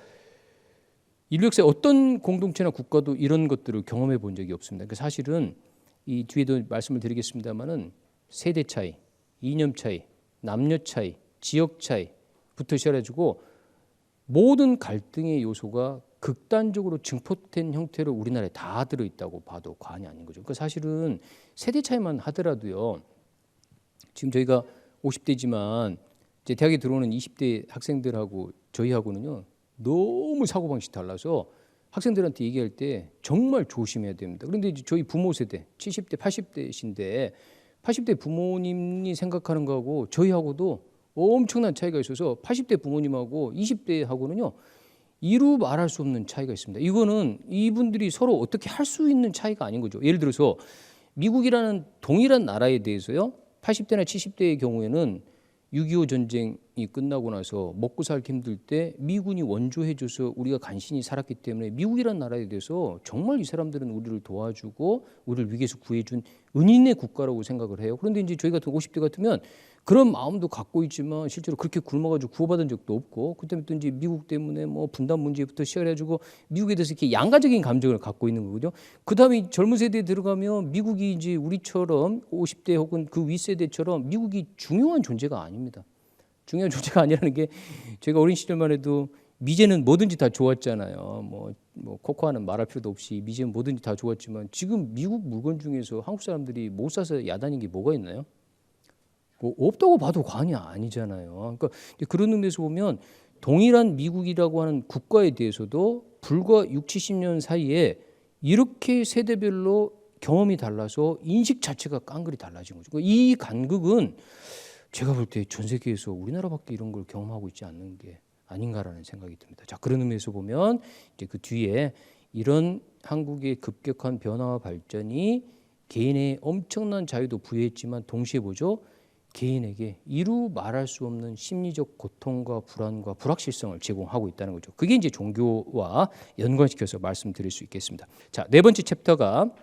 인류 역사에 어떤 공동체나 국가도 이런 것들을 경험해 본 적이 없습니다. 그러니까 사실은 이 뒤에도 말씀을 드리겠습니다만은 세대 차이, 이념 차이, 남녀 차이, 지역 차이부터 시작해가지고 모든 갈등의 요소가 극단적으로 증폭된 형태로 우리나라에 다 들어있다고 봐도 과언이 아닌 거죠. 그러니까 사실은 세대 차이만 하더라도요. 지금 저희가 50대지만 이제 대학에 들어오는 20대 학생들하고 저희하고는요. 너무 사고방식이 달라서 학생들한테 얘기할 때 정말 조심해야 됩니다. 그런데 이제 저희 부모 세대 70대, 80대신데 80대 부모님이 생각하는 거하고 저희하고도 엄청난 차이가 있어서 80대 부모님하고 20대하고는요. 이루 말할 수 없는 차이가 있습니다. 이거는 이분들이 서로 어떻게 할 수 있는 차이가 아닌 거죠. 예를 들어서 미국이라는 동일한 나라에 대해서요. 80대나 70대의 경우에는 6.25 전쟁이 끝나고 나서 먹고 살기 힘들 때 미군이 원조해줘서 우리가 간신히 살았기 때문에 미국이라는 나라에 대해서 정말 이 사람들은 우리를 도와주고 우리를 위기에서 구해준 은인의 국가라고 생각을 해요. 그런데 이제 저희 같은 50대 같으면 그런 마음도 갖고 있지만 실제로 그렇게 굶어가지고 구호받은 적도 없고 그다음에 또 이제 미국 때문에 뭐 분단 문제부터 시작해가지고 미국에 대해서 이렇게 양가적인 감정을 갖고 있는 거거든요. 그다음에 젊은 세대에 들어가면 미국이 이제 우리처럼 50대 혹은 그 윗세대처럼 미국이 중요한 존재가 아닙니다. 중요한 존재가 아니라는 게 제가 어린 시절만 해도 미제는 뭐든지 다 좋았잖아요. 뭐 코코아는 말할 필요도 없이 미제는 뭐든지 다 좋았지만 지금 미국 물건 중에서 한국 사람들이 못 사서 야단인 게 뭐가 있나요? 뭐 없다고 봐도 과언이 아니잖아요. 그러니까 그런 의미에서 보면 동일한 미국이라고 하는 국가에 대해서도 불과 6, 70년 사이에 이렇게 세대별로 경험이 달라서 인식 자체가 깡그리 달라진 거죠. 이 간극은 제가 볼 때 전 세계에서 우리나라밖에 이런 걸 경험하고 있지 않는 게 아닌가라는 생각이 듭니다. 자, 그런 의미에서 보면 이제 그 뒤에 이런 한국의 급격한 변화와 발전이 개인의 엄청난 자유도 부여했지만 동시에 보죠. 개인에게 이루 말할 수 없는 심리적 고통과 불안과 불확실성을 제공하고 있다는 거죠. 그게 이제 종교와 연관시켜서 말씀드릴 수 있겠습니다. 자, 네 번째 챕터가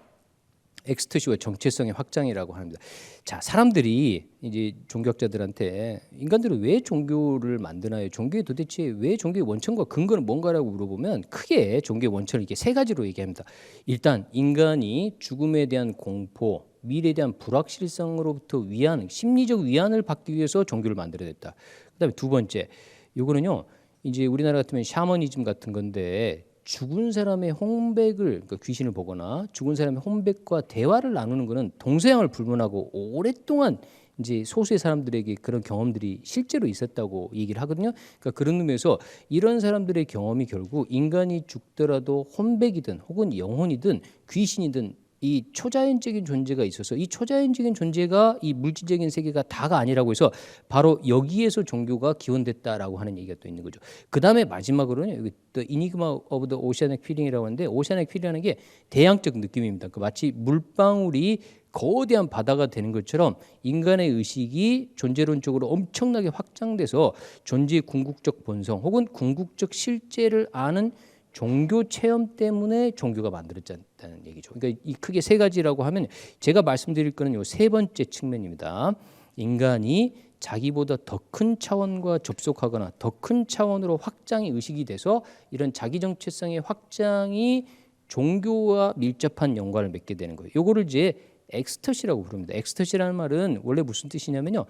엑스터시와 정체성의 확장이라고 합니다. 자, 사람들이 이제 종교학자들한테 인간들은 왜 종교를 만드나요? 종교에 도대체 왜 종교의 원천과 근거는 뭔가라고 물어보면 크게 종교의 원천을 이렇게 세 가지로 얘기합니다. 일단 인간이 죽음에 대한 공포, 미래에 대한 불확실성으로부터 위안, 심리적 위안을 받기 위해서 종교를 만들어냈다. 그다음에 두 번째, 요거는요. 이제 우리나라 같으면 샤머니즘 같은 건데 죽은 사람의 혼백을 그러니까 귀신을 보거나 죽은 사람의 혼백과 대화를 나누는 것은 동서양을 불문하고 오랫동안 이제 소수의 사람들에게 그런 경험들이 실제로 있었다고 얘기를 하거든요. 그러니까 그런 의미에서 이런 사람들의 경험이 결국 인간이 죽더라도 혼백이든 혹은 영혼이든 귀신이든 이 초자연적인 존재가 있어서 이 초자연적인 존재가 이 물질적인 세계가 다가 아니라고 해서 바로 여기에서 종교가 기원됐다라고 하는 얘기가 또 있는 거죠. 그 다음에 마지막으로는 여기 The Enigma of the Oceanic Feeling이라고 하는데 오시아닉 필이라는 게 대양적 느낌입니다. 그 마치 물방울이 거대한 바다가 되는 것처럼 인간의 의식이 존재론적으로 엄청나게 확장돼서 존재의 궁극적 본성 혹은 궁극적 실제를 아는 종교 체험 때문에 종교가 만들어졌다는 얘기죠. 그러니까 이 크게 세 가지라고 하면 제가 말씀드릴 거는 요 세 번째 측면입니다. 인간이 자기보다 더 큰 차원과 접속하거나 더 큰 차원으로 확장이 의식이 돼서 이런 자기 정체성의 확장이 종교와 밀접한 연관을 맺게 되는 거예요. 요거를 이제 엑스터시라고 부릅니다. 엑스터시라는 말은 원래 무슨 뜻이냐면요.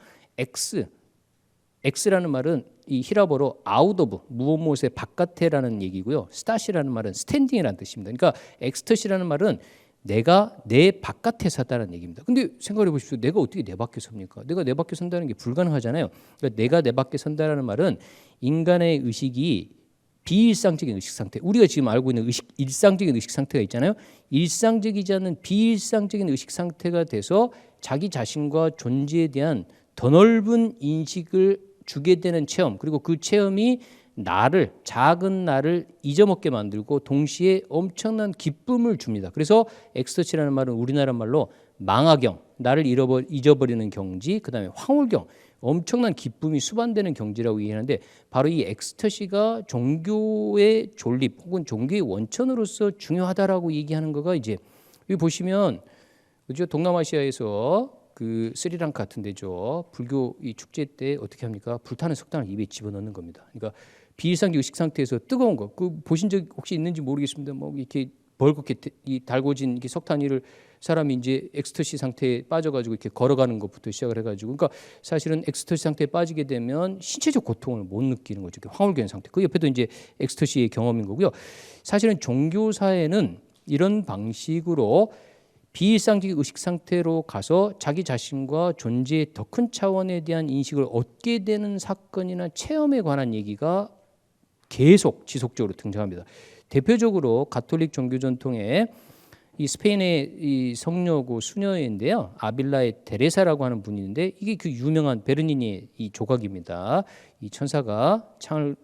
X라는 말은 이 히라보로 out of 무엇무엇의 바깥에라는 얘기고요. 스타시라는 말은 스탠딩이라는 뜻입니다. 그러니까 엑스터시라는 말은 내가 내 바깥에 섰다는 얘기입니다. 근데 생각해 보십시오. 내가 어떻게 내 밖에 섭니까? 내가 내 밖에 선다는 게 불가능하잖아요. 그러니까 내가 내 밖에 선다라는 말은 인간의 의식이 비일상적인 의식 상태. 우리가 지금 알고 있는 일상적인 의식 상태가 있잖아요. 일상적이지 않은 비일상적인 의식 상태가 돼서 자기 자신과 존재에 대한 더 넓은 인식을 주게 되는 체험, 그리고 그 체험이 작은 나를 잊어먹게 만들고 동시에 엄청난 기쁨을 줍니다. 그래서 엑스터시라는 말은 우리나라 말로 망하경, 나를 잊어버리는 경지, 그 다음에 황홀경, 엄청난 기쁨이 수반되는 경지라고 얘기하는데 바로 이 엑스터시가 종교의 존립 혹은 종교의 원천으로서 중요하다라고 얘기하는 거가 이제 여기 보시면 그죠? 동남아시아에서 그 스리랑카 같은 데죠. 불교 이 축제 때 어떻게 합니까? 불타는 석탄을 입에 집어넣는 겁니다. 그러니까 비일상적 의식 상태에서 뜨거운 거, 그 보신 적 혹시 있는지 모르겠습니다. 뭐 이렇게 벌겋게 이 달궈진 이렇게 석탄 위를 사람이 이제 엑스터시 상태에 빠져가지고 이렇게 걸어가는 것부터 시작을 해가지고, 그러니까 사실은 엑스터시 상태에 빠지게 되면 신체적 고통을 못 느끼는 거죠. 황홀경 상태. 그 옆에도 이제 엑스터시의 경험인 거고요. 사실은 종교사에는 이런 방식으로 비일상적 의식 상태로 가서 자기 자신과 존재의 더 큰 차원에 대한 인식을 얻게 되는 사건이나 체험에 관한 얘기가 계속 지속적으로 등장합니다. 대표적으로 가톨릭 종교 전통에 이 스페인의 이 성녀고 수녀인데요, 아빌라의 데레사라고 하는 분이 있는데, 이게 그 유명한 베르니니의 이 조각입니다. 이 천사가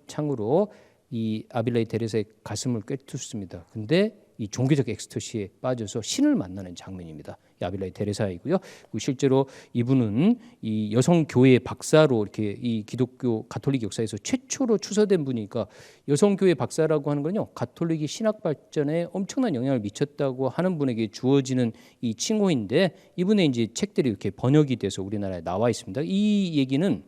창으로 이 아빌라의 데레사의 가슴을 꿰뚫습니다. 근데 이 종교적 엑스터시에 빠져서 신을 만나는 장면입니다. 이 아빌라의 데레사이고요. 실제로 이분은 이 여성 교회 박사로 이렇게 이 기독교 가톨릭 역사에서 최초로 추서된 분이니까, 여성 교회 박사라고 하는 건요, 가톨릭이 신학 발전에 엄청난 영향을 미쳤다고 하는 분에게 주어지는 이 칭호인데, 이분의 이제 책들이 이렇게 번역이 돼서 우리나라에 나와 있습니다. 이 얘기는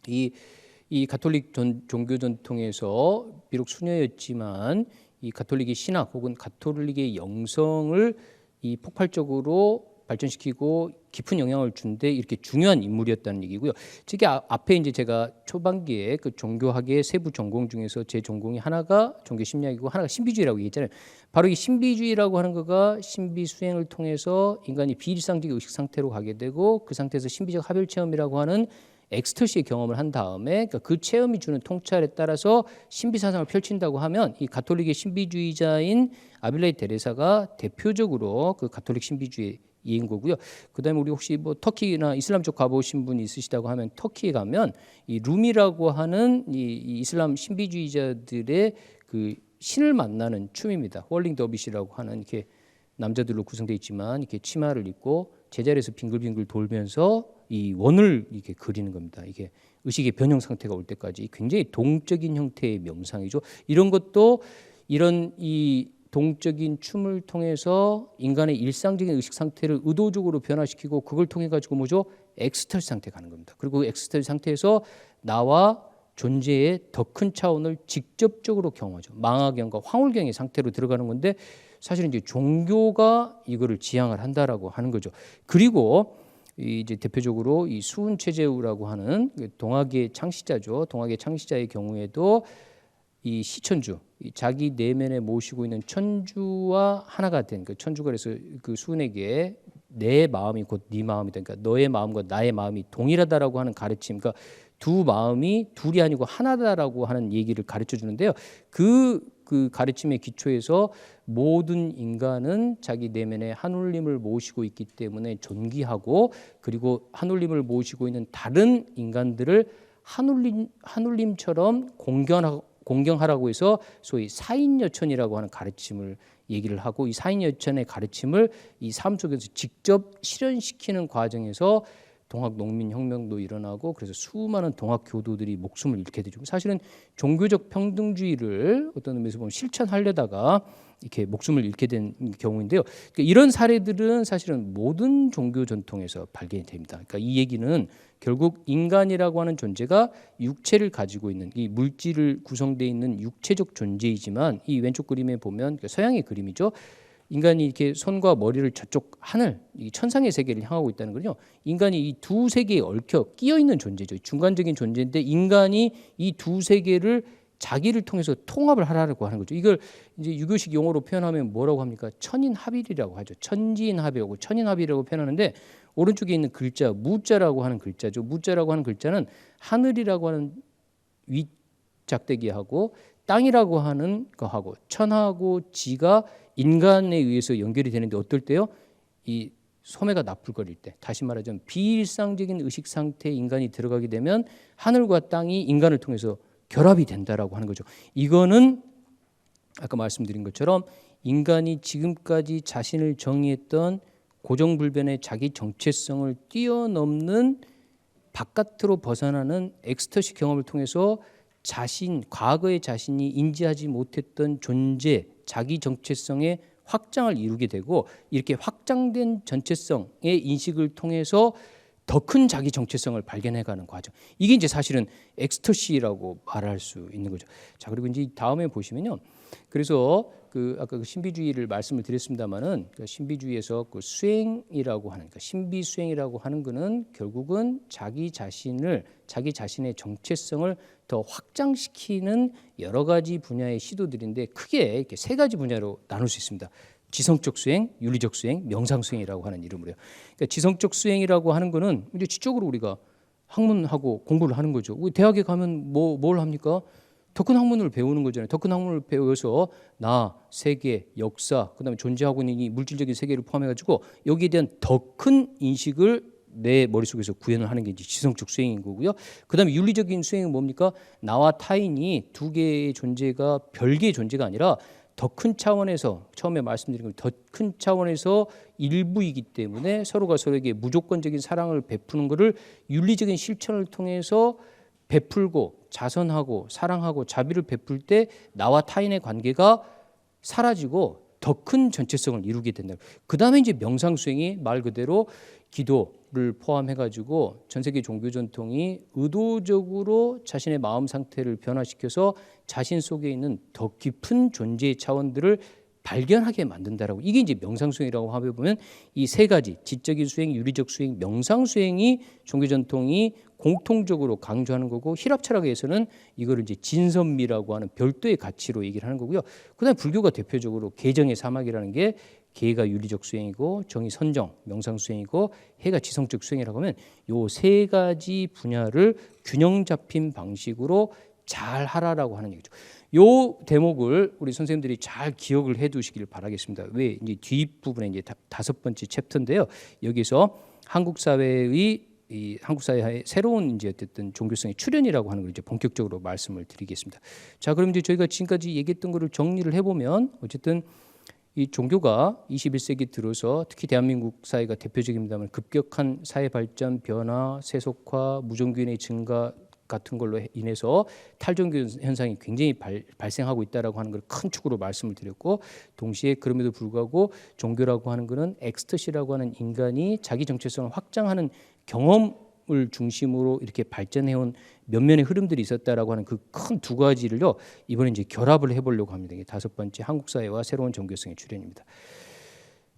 이 가톨릭 종교 전통에서 비록 수녀였지만 이 가톨릭의 신학 혹은 가톨릭의 영성을 이 폭발적으로 발전시키고 깊은 영향을 준데 이렇게 중요한 인물이었다는 얘기고요. 저게 앞에 이제 제가 초반기에 그 종교학의 세부 전공 중에서 제 전공이 하나가 종교 심리학이고 하나가 신비주의라고 얘기했잖아요. 바로 이 신비주의라고 하는 거가 신비 수행을 통해서 인간이 비일상적 의식 상태로 가게 되고, 그 상태에서 신비적 하별 체험이라고 하는 엑스터시의 경험을 한 다음에, 그러니까 그 체험이 주는 통찰에 따라서 신비 사상을 펼친다고 하면, 이 가톨릭의 신비주의자인 아빌라의 데레사가 대표적으로 그 가톨릭 신비주의 이인 거고요. 그다음에 우리 혹시 뭐 터키나 이슬람 쪽 가보신 분이 있으시다고 하면, 터키에 가면 이 룸이라고 하는 이 이슬람 신비주의자들의 그 신을 만나는 춤입니다. 홀링 더빗이라고 하는, 이렇게 남자들로 구성되어 있지만 이렇게 치마를 입고 제자리에서 빙글빙글 돌면서 이 원을 이렇게 그리는 겁니다. 이게 의식의 변형 상태가 올 때까지 굉장히 동적인 형태의 명상이죠. 이런 것도 이런 이 동적인 춤을 통해서 인간의 일상적인 의식 상태를 의도적으로 변화시키고, 그걸 통해 가지고 뭐죠? 엑스터시 상태에 가는 겁니다. 그리고 엑스터시 상태에서 나와 존재의 더 큰 차원을 직접적으로 경험하죠. 망화경과 황홀경의 상태로 들어가는 건데, 사실은 이제 종교가 이거를 지향을 한다라고 하는 거죠. 그리고 이제 대표적으로 이 수은 최재우라고 하는 동학의 창시자죠. 동학의 창시자의 경우에도 이 시천주, 자기 내면에 모시고 있는 천주와 하나가 된, 그 천주가 그래서 그 수은에게 내 마음이 곧 네 마음이다, 그러니까 너의 마음과 나의 마음이 동일하다라고 하는 가르침, 그러니까 두 마음이 둘이 아니고 하나다라고 하는 얘기를 가르쳐 주는데요. 그 가르침의 기초에서 모든 인간은 자기 내면에 하늘님을 모시고 있기 때문에 존귀하고, 그리고 하늘님을 모시고 있는 다른 인간들을 하늘님처럼 공경하라고 해서 소위 사인여천이라고 하는 가르침을 얘기를 하고, 이 사인여천의 가르침을 이 삶 속에서 직접 실현시키는 과정에서 동학 농민혁명도 일어나고, 그래서 수많은 동학 교도들이 목숨을 잃게 되죠. 사실은 종교적 평등주의를 어떤 의미에서 보면 실천하려다가 이렇게 목숨을 잃게 된 경우인데요. 그러니까 이런 사례들은 사실은 모든 종교 전통에서 발견이 됩니다. 그러니까 이 얘기는 결국 인간이라고 하는 존재가 육체를 가지고 있는, 이 물질을 구성되어 있는 육체적 존재이지만, 이 왼쪽 그림에 보면 서양의 그림이죠. 인간이 이렇게 손과 머리를 저쪽 하늘, 이 천상의 세계를 향하고 있다는 거죠. 인간이 이 두 세계에 얽혀 끼어 있는 존재죠. 중간적인 존재인데, 인간이 이 두 세계를 자기를 통해서 통합을 하라고 하는 거죠. 이걸 이제 유교식 용어로 표현하면 뭐라고 합니까? 천인합일이라고 하죠. 천지인합이라고 천인합이라고 표현하는데, 오른쪽에 있는 글자 무자라고 하는 글자죠. 무자라고 하는 글자는 하늘이라고 하는 윗작대기하고 땅이라고 하는 거하고 천하고 지가 인간에 의해서 연결이 되는데, 어떨 때요? 이 소매가 나풀거릴 때, 다시 말하자면 비일상적인 의식 상태에 인간이 들어가게 되면 하늘과 땅이 인간을 통해서 결합이 된다라고 하는 거죠. 이거는 아까 말씀드린 것처럼 인간이 지금까지 자신을 정의했던 고정불변의 자기 정체성을 뛰어넘는 바깥으로 벗어나는 엑스터시 경험을 통해서 과거의 자신이 인지하지 못했던 존재, 자기 정체성의 확장을 이루게 되고, 이렇게 확장된 전체성의 인식을 통해서 더 큰 자기 정체성을 발견해가는 과정. 이게 이제 사실은 엑스터시라고 말할 수 있는 거죠. 자, 그리고 이제 다음에 보시면요. 그래서 아까 그 신비주의를 말씀을 드렸습니다만은 그 신비주의에서 그 수행이라고 하는, 그러니까 신비 수행이라고 하는 거는 결국은 자기 자신의 정체성을 더 확장시키는 여러 가지 분야의 시도들인데 크게 이렇게 세 가지 분야로 나눌 수 있습니다. 지성적 수행, 윤리적 수행, 명상 수행이라고 하는 이름으로요. 그러니까 지성적 수행이라고 하는 거는 이제 지적으로 우리가 학문하고 공부를 하는 거죠. 우리 대학에 가면 뭘 합니까? 더 큰 학문을 배우는 거잖아요. 더 큰 학문을 배워서 나, 세계, 역사, 그다음에 존재하고 있는 이 물질적인 세계를 포함해가지고 여기에 대한 더 큰 인식을 내 머릿속에서 구현을 하는 게 이제 지성적 수행인 거고요. 그다음에 윤리적인 수행은 뭡니까? 나와 타인이 두 개의 존재가 별개의 존재가 아니라 더 큰 차원에서, 처음에 말씀드린 것 더 큰 차원에서 일부이기 때문에 서로가 서로에게 무조건적인 사랑을 베푸는 것을 윤리적인 실천을 통해서 베풀고 자선하고 사랑하고 자비를 베풀 때 나와 타인의 관계가 사라지고 더 큰 전체성을 이루게 된다. 그 다음에 이제 명상 수행이 말 그대로 기도를 포함해가지고 전 세계 종교 전통이 의도적으로 자신의 마음 상태를 변화시켜서 자신 속에 있는 더 깊은 존재의 차원들을 발견하게 만든다라고. 이게 이제 명상 수행이라고 하면 보면 이 세 가지 지적인 수행, 윤리적 수행, 명상 수행이 종교 전통이 공통적으로 강조하는 거고, 히랍 철학에서는 이거를 이제 진선미라고 하는 별도의 가치로 얘기를 하는 거고요. 그다음에 불교가 대표적으로 개정의 사막이라는 게 개가 윤리적 수행이고 정이 선정, 명상 수행이고 해가 지성적 수행이라고 하면 요 세 가지 분야를 균형 잡힌 방식으로 잘 하라라고 하는 얘기죠. 요 대목을 우리 선생님들이 잘 기억을 해 두시길 바라겠습니다. 왜? 이제 뒷부분에 이제 다섯 번째 챕터인데요. 여기서 한국 사회의 새로운 이제 어쨌든 종교성의 출현이라고 하는 걸 이제 본격적으로 말씀을 드리겠습니다. 자, 그럼 이제 저희가 지금까지 얘기했던 거를 정리를 해보면 어쨌든 이 종교가 21세기 들어서 특히 대한민국 사회가 대표적입니다만 급격한 사회 발전, 변화, 세속화, 무종교인의 증가 같은 걸로 인해서 탈종교 현상이 굉장히 발생하고 있다라고 하는 걸 큰 축으로 말씀을 드렸고, 동시에 그럼에도 불구하고 종교라고 하는 것은 엑스터시라고 하는 인간이 자기 정체성을 확장하는 경험을 중심으로 이렇게 발전해온 면면의 흐름들이 있었다라고 하는 그 큰 두 가지를요 이번에 이제 결합을 해보려고 합니다. 이게 다섯 번째 한국 사회와 새로운 종교성의 출현입니다.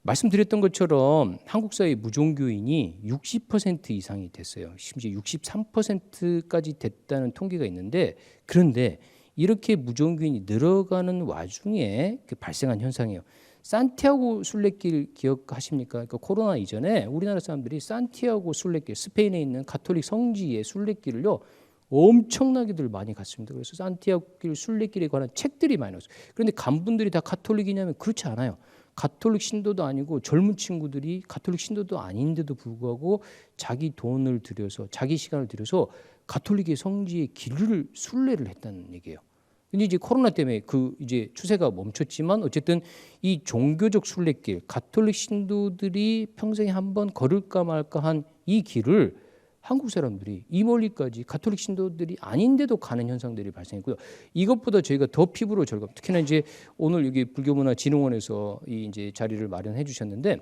말씀드렸던 것처럼 한국 사회 무종교인이 60% 이상이 됐어요. 심지어 63%까지 됐다는 통계가 있는데, 그런데 이렇게 무종교인이 늘어가는 와중에 발생한 현상이에요. 산티아고 순례길 기억하십니까? 그러니까 코로나 이전에 우리나라 사람들이 산티아고 순례길, 스페인에 있는 가톨릭 성지의 순례길을요 엄청나게들 많이 갔습니다. 그래서 산티아고 길 순례길에 관한 책들이 많이 나왔어요. 그런데 간 분들이 다 가톨릭이냐면 그렇지 않아요. 가톨릭 신도도 아니고 젊은 친구들이 가톨릭 신도도 아닌데도 불구하고 자기 돈을 들여서 자기 시간을 들여서 가톨릭의 성지의 길을 순례를 했다는 얘기예요. 근데 이제 코로나 때문에 그 이제 추세가 멈췄지만 어쨌든 이 종교적 순례길, 가톨릭 신도들이 평생에 한번 걸을까 말까 한 이 길을 한국 사람들이 이 멀리까지 가톨릭 신도들이 아닌데도 가는 현상들이 발생했고요. 이것보다 저희가 더 피부로 절감. 특히나 이제 오늘 여기 불교문화진흥원에서 이 이제 자리를 마련해 주셨는데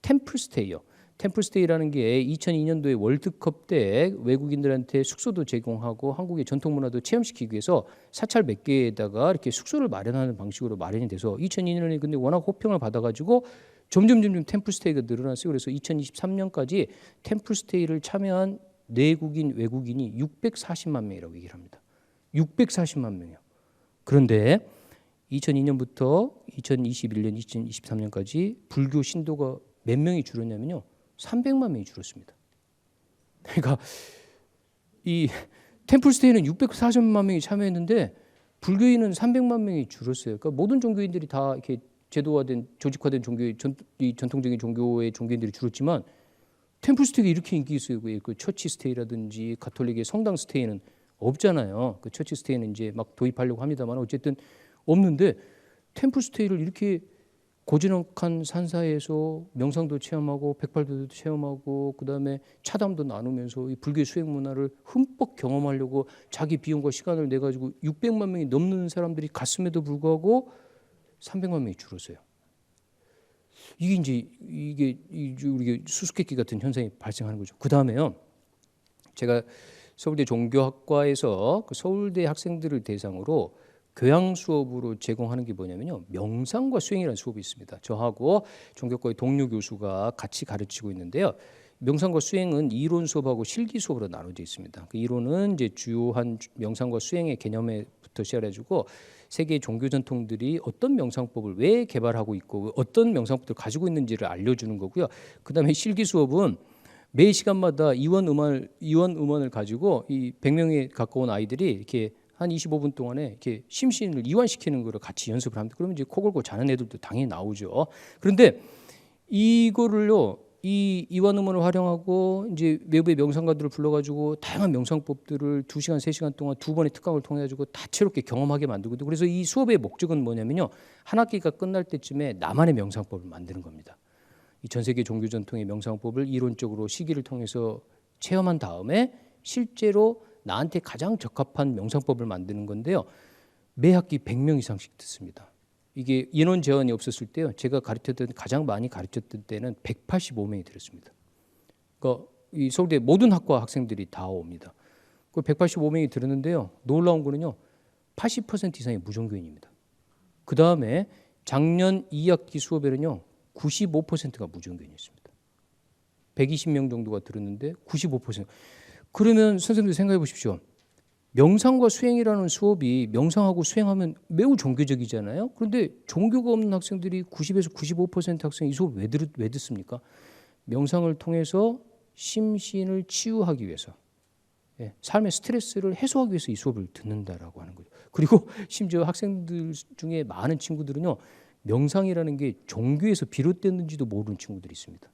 템플스테이요. 템플스테이라는 게 2002년도에 월드컵 때 외국인들한테 숙소도 제공하고 한국의 전통 문화도 체험시키기 위해서 사찰 몇 개에다가 이렇게 숙소를 마련하는 방식으로 마련이 돼서 2002년에 근데 워낙 호평을 받아가지고 점점 템플스테이가 늘어났어요. 그래서 2023년까지 템플스테이를 참여한 내국인 외국인이 640만 명이라고 얘기를 합니다. 640만 명이요. 그런데 2002년부터 2021년, 2023년까지 불교 신도가 몇 명이 줄었냐면요. 300만 명이 줄었습니다. 그러니까 이 템플스테이는 640만 명이 참여했는데 불교인은 300만 명이 줄었어요. 그러니까 모든 종교인들이 다 이렇게 제도화된 조직화된 종교의 전통적인 종교의 종교인들이 줄었지만 템플스테이가 이렇게 인기 있어요. 그 처치 스테이라든지 가톨릭의 성당 스테이는 없잖아요. 그 처치 스테이는 이제 막 도입하려고 합니다만 어쨌든 없는데 템플스테이를 이렇게 고즈넉한 산사에서 명상도 체험하고 백발도도 체험하고 그다음에 차담도 나누면서 이 불교의 수행 문화를 흠뻑 경험하려고 자기 비용과 시간을 내 가지고 600만 명이 넘는 사람들이 갔음에도 불구하고 300만 명이 줄었어요. 이게 우리 수수께끼 같은 현상이 발생하는 거죠. 그 다음에요, 제가 서울대 종교학과에서 그 서울대 학생들을 대상으로 교양 수업으로 제공하는 게 뭐냐면요, 명상과 수행이라는 수업이 있습니다. 저하고 종교과의 동료 교수가 같이 가르치고 있는데요. 명상과 수행은 이론 수업하고 실기 수업으로 나눠져 있습니다. 그 이론은 이제 주요한 명상과 수행의 개념에부터 시작해가지고 세계 종교 전통들이 어떤 명상법을 왜 개발하고 있고 어떤 명상법들을 가지고 있는지를 알려주는 거고요. 그다음에 실기 수업은 매 시간마다 이원 음원을 가지고 이 100명에 가까운 아이들이 이렇게 한 25분 동안에 이렇게 심신을 이완시키는 거를 같이 연습을 합니다. 그러면 이제 코 골고 자는 애들도 당연히 나오죠. 그런데 이거를요, 이 이완 음원을 활용하고 이제 외부의 명상가들을 불러가지고 다양한 명상법들을 2시간, 3시간 동안 2번의 특강을 통해 가지고 다채롭게 경험하게 만들거든요. 그래서 이 수업의 목적은 뭐냐면요, 한 학기가 끝날 때쯤에 나만의 명상법을 만드는 겁니다. 이 전 세계 종교 전통의 명상법을 이론적으로 시기를 통해서 체험한 다음에 실제로 나한테 가장 적합한 명상법을 만드는 건데요. 매 학기 100명 이상씩 듣습니다. 이게 인원 제한이 없었을 때요, 제가 가장 많이 가르쳤던 때는 185명이 들었습니다. 그러니까 이 서울대 모든 학과 학생들이 다 옵니다. 그 185명이 들었는데요, 놀라운 거는요, 80% 이상이 무종교인입니다. 그 다음에 작년 2학기 수업에는요, 95%가 무종교인이었습니다. 120명 정도가 들었는데 95%. 그러면 선생님들 생각해 보십시오. 명상과 수행이라는 수업이 명상하고 수행하면 매우 종교적이잖아요. 그런데 종교가 없는 학생들이 90에서 95% 학생이 이 수업 왜 듣습니까? 명상을 통해서 심신을 치유하기 위해서, 삶의 스트레스를 해소하기 위해서 이 수업을 듣는다라고 하는 거죠. 그리고 심지어 학생들 중에 많은 친구들은요, 명상이라는 게 종교에서 비롯됐는지도 모르는 친구들이 있습니다.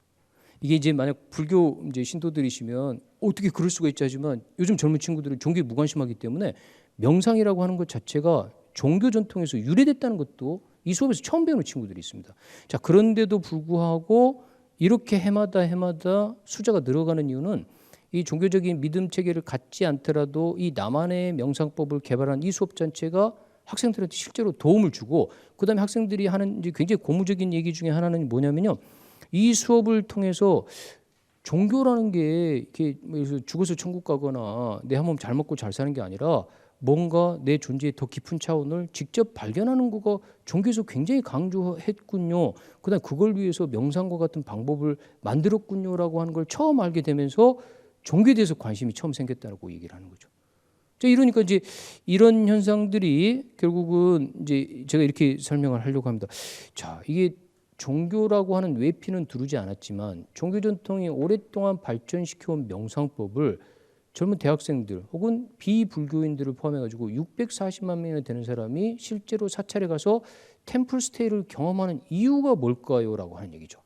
이게 이제 만약 불교 이제 신도들이시면 어떻게 그럴 수가 있지 하지만 요즘 젊은 친구들은 종교에 무관심하기 때문에 명상이라고 하는 것 자체가 종교 전통에서 유래됐다는 것도 이 수업에서 처음 배우는 친구들이 있습니다. 자, 그런데도 불구하고 이렇게 해마다 숫자가 늘어가는 이유는 이 종교적인 믿음 체계를 갖지 않더라도 이 나만의 명상법을 개발한 이 수업 전체가 학생들한테 실제로 도움을 주고, 그다음에 학생들이 하는 이제 굉장히 고무적인 얘기 중에 하나는 뭐냐면요, 이 수업을 통해서 종교라는 게 이렇게 죽어서 천국 가거나 내 한 몸 잘 먹고 잘 사는 게 아니라 뭔가 내 존재의 더 깊은 차원을 직접 발견하는 거가 종교에서 굉장히 강조했군요. 그다음 그걸 위해서 명상과 같은 방법을 만들었군요라고 하는 걸 처음 알게 되면서 종교에 대해서 관심이 처음 생겼다고 얘기를 하는 거죠. 이러니까 이제 이런 현상들이 결국은 이제 제가 이렇게 설명을 하려고 합니다. 자, 이게 종교라고 하는 외피는 두르지 않았지만 종교 전통이 오랫동안 발전시켜온 명상법을 젊은 대학생들 혹은 비불교인들을 포함해가지고 640만 명이나 되는 사람이 실제로 사찰에 가서 템플스테이를 경험하는 이유가 뭘까요? 라고 하는 얘기죠.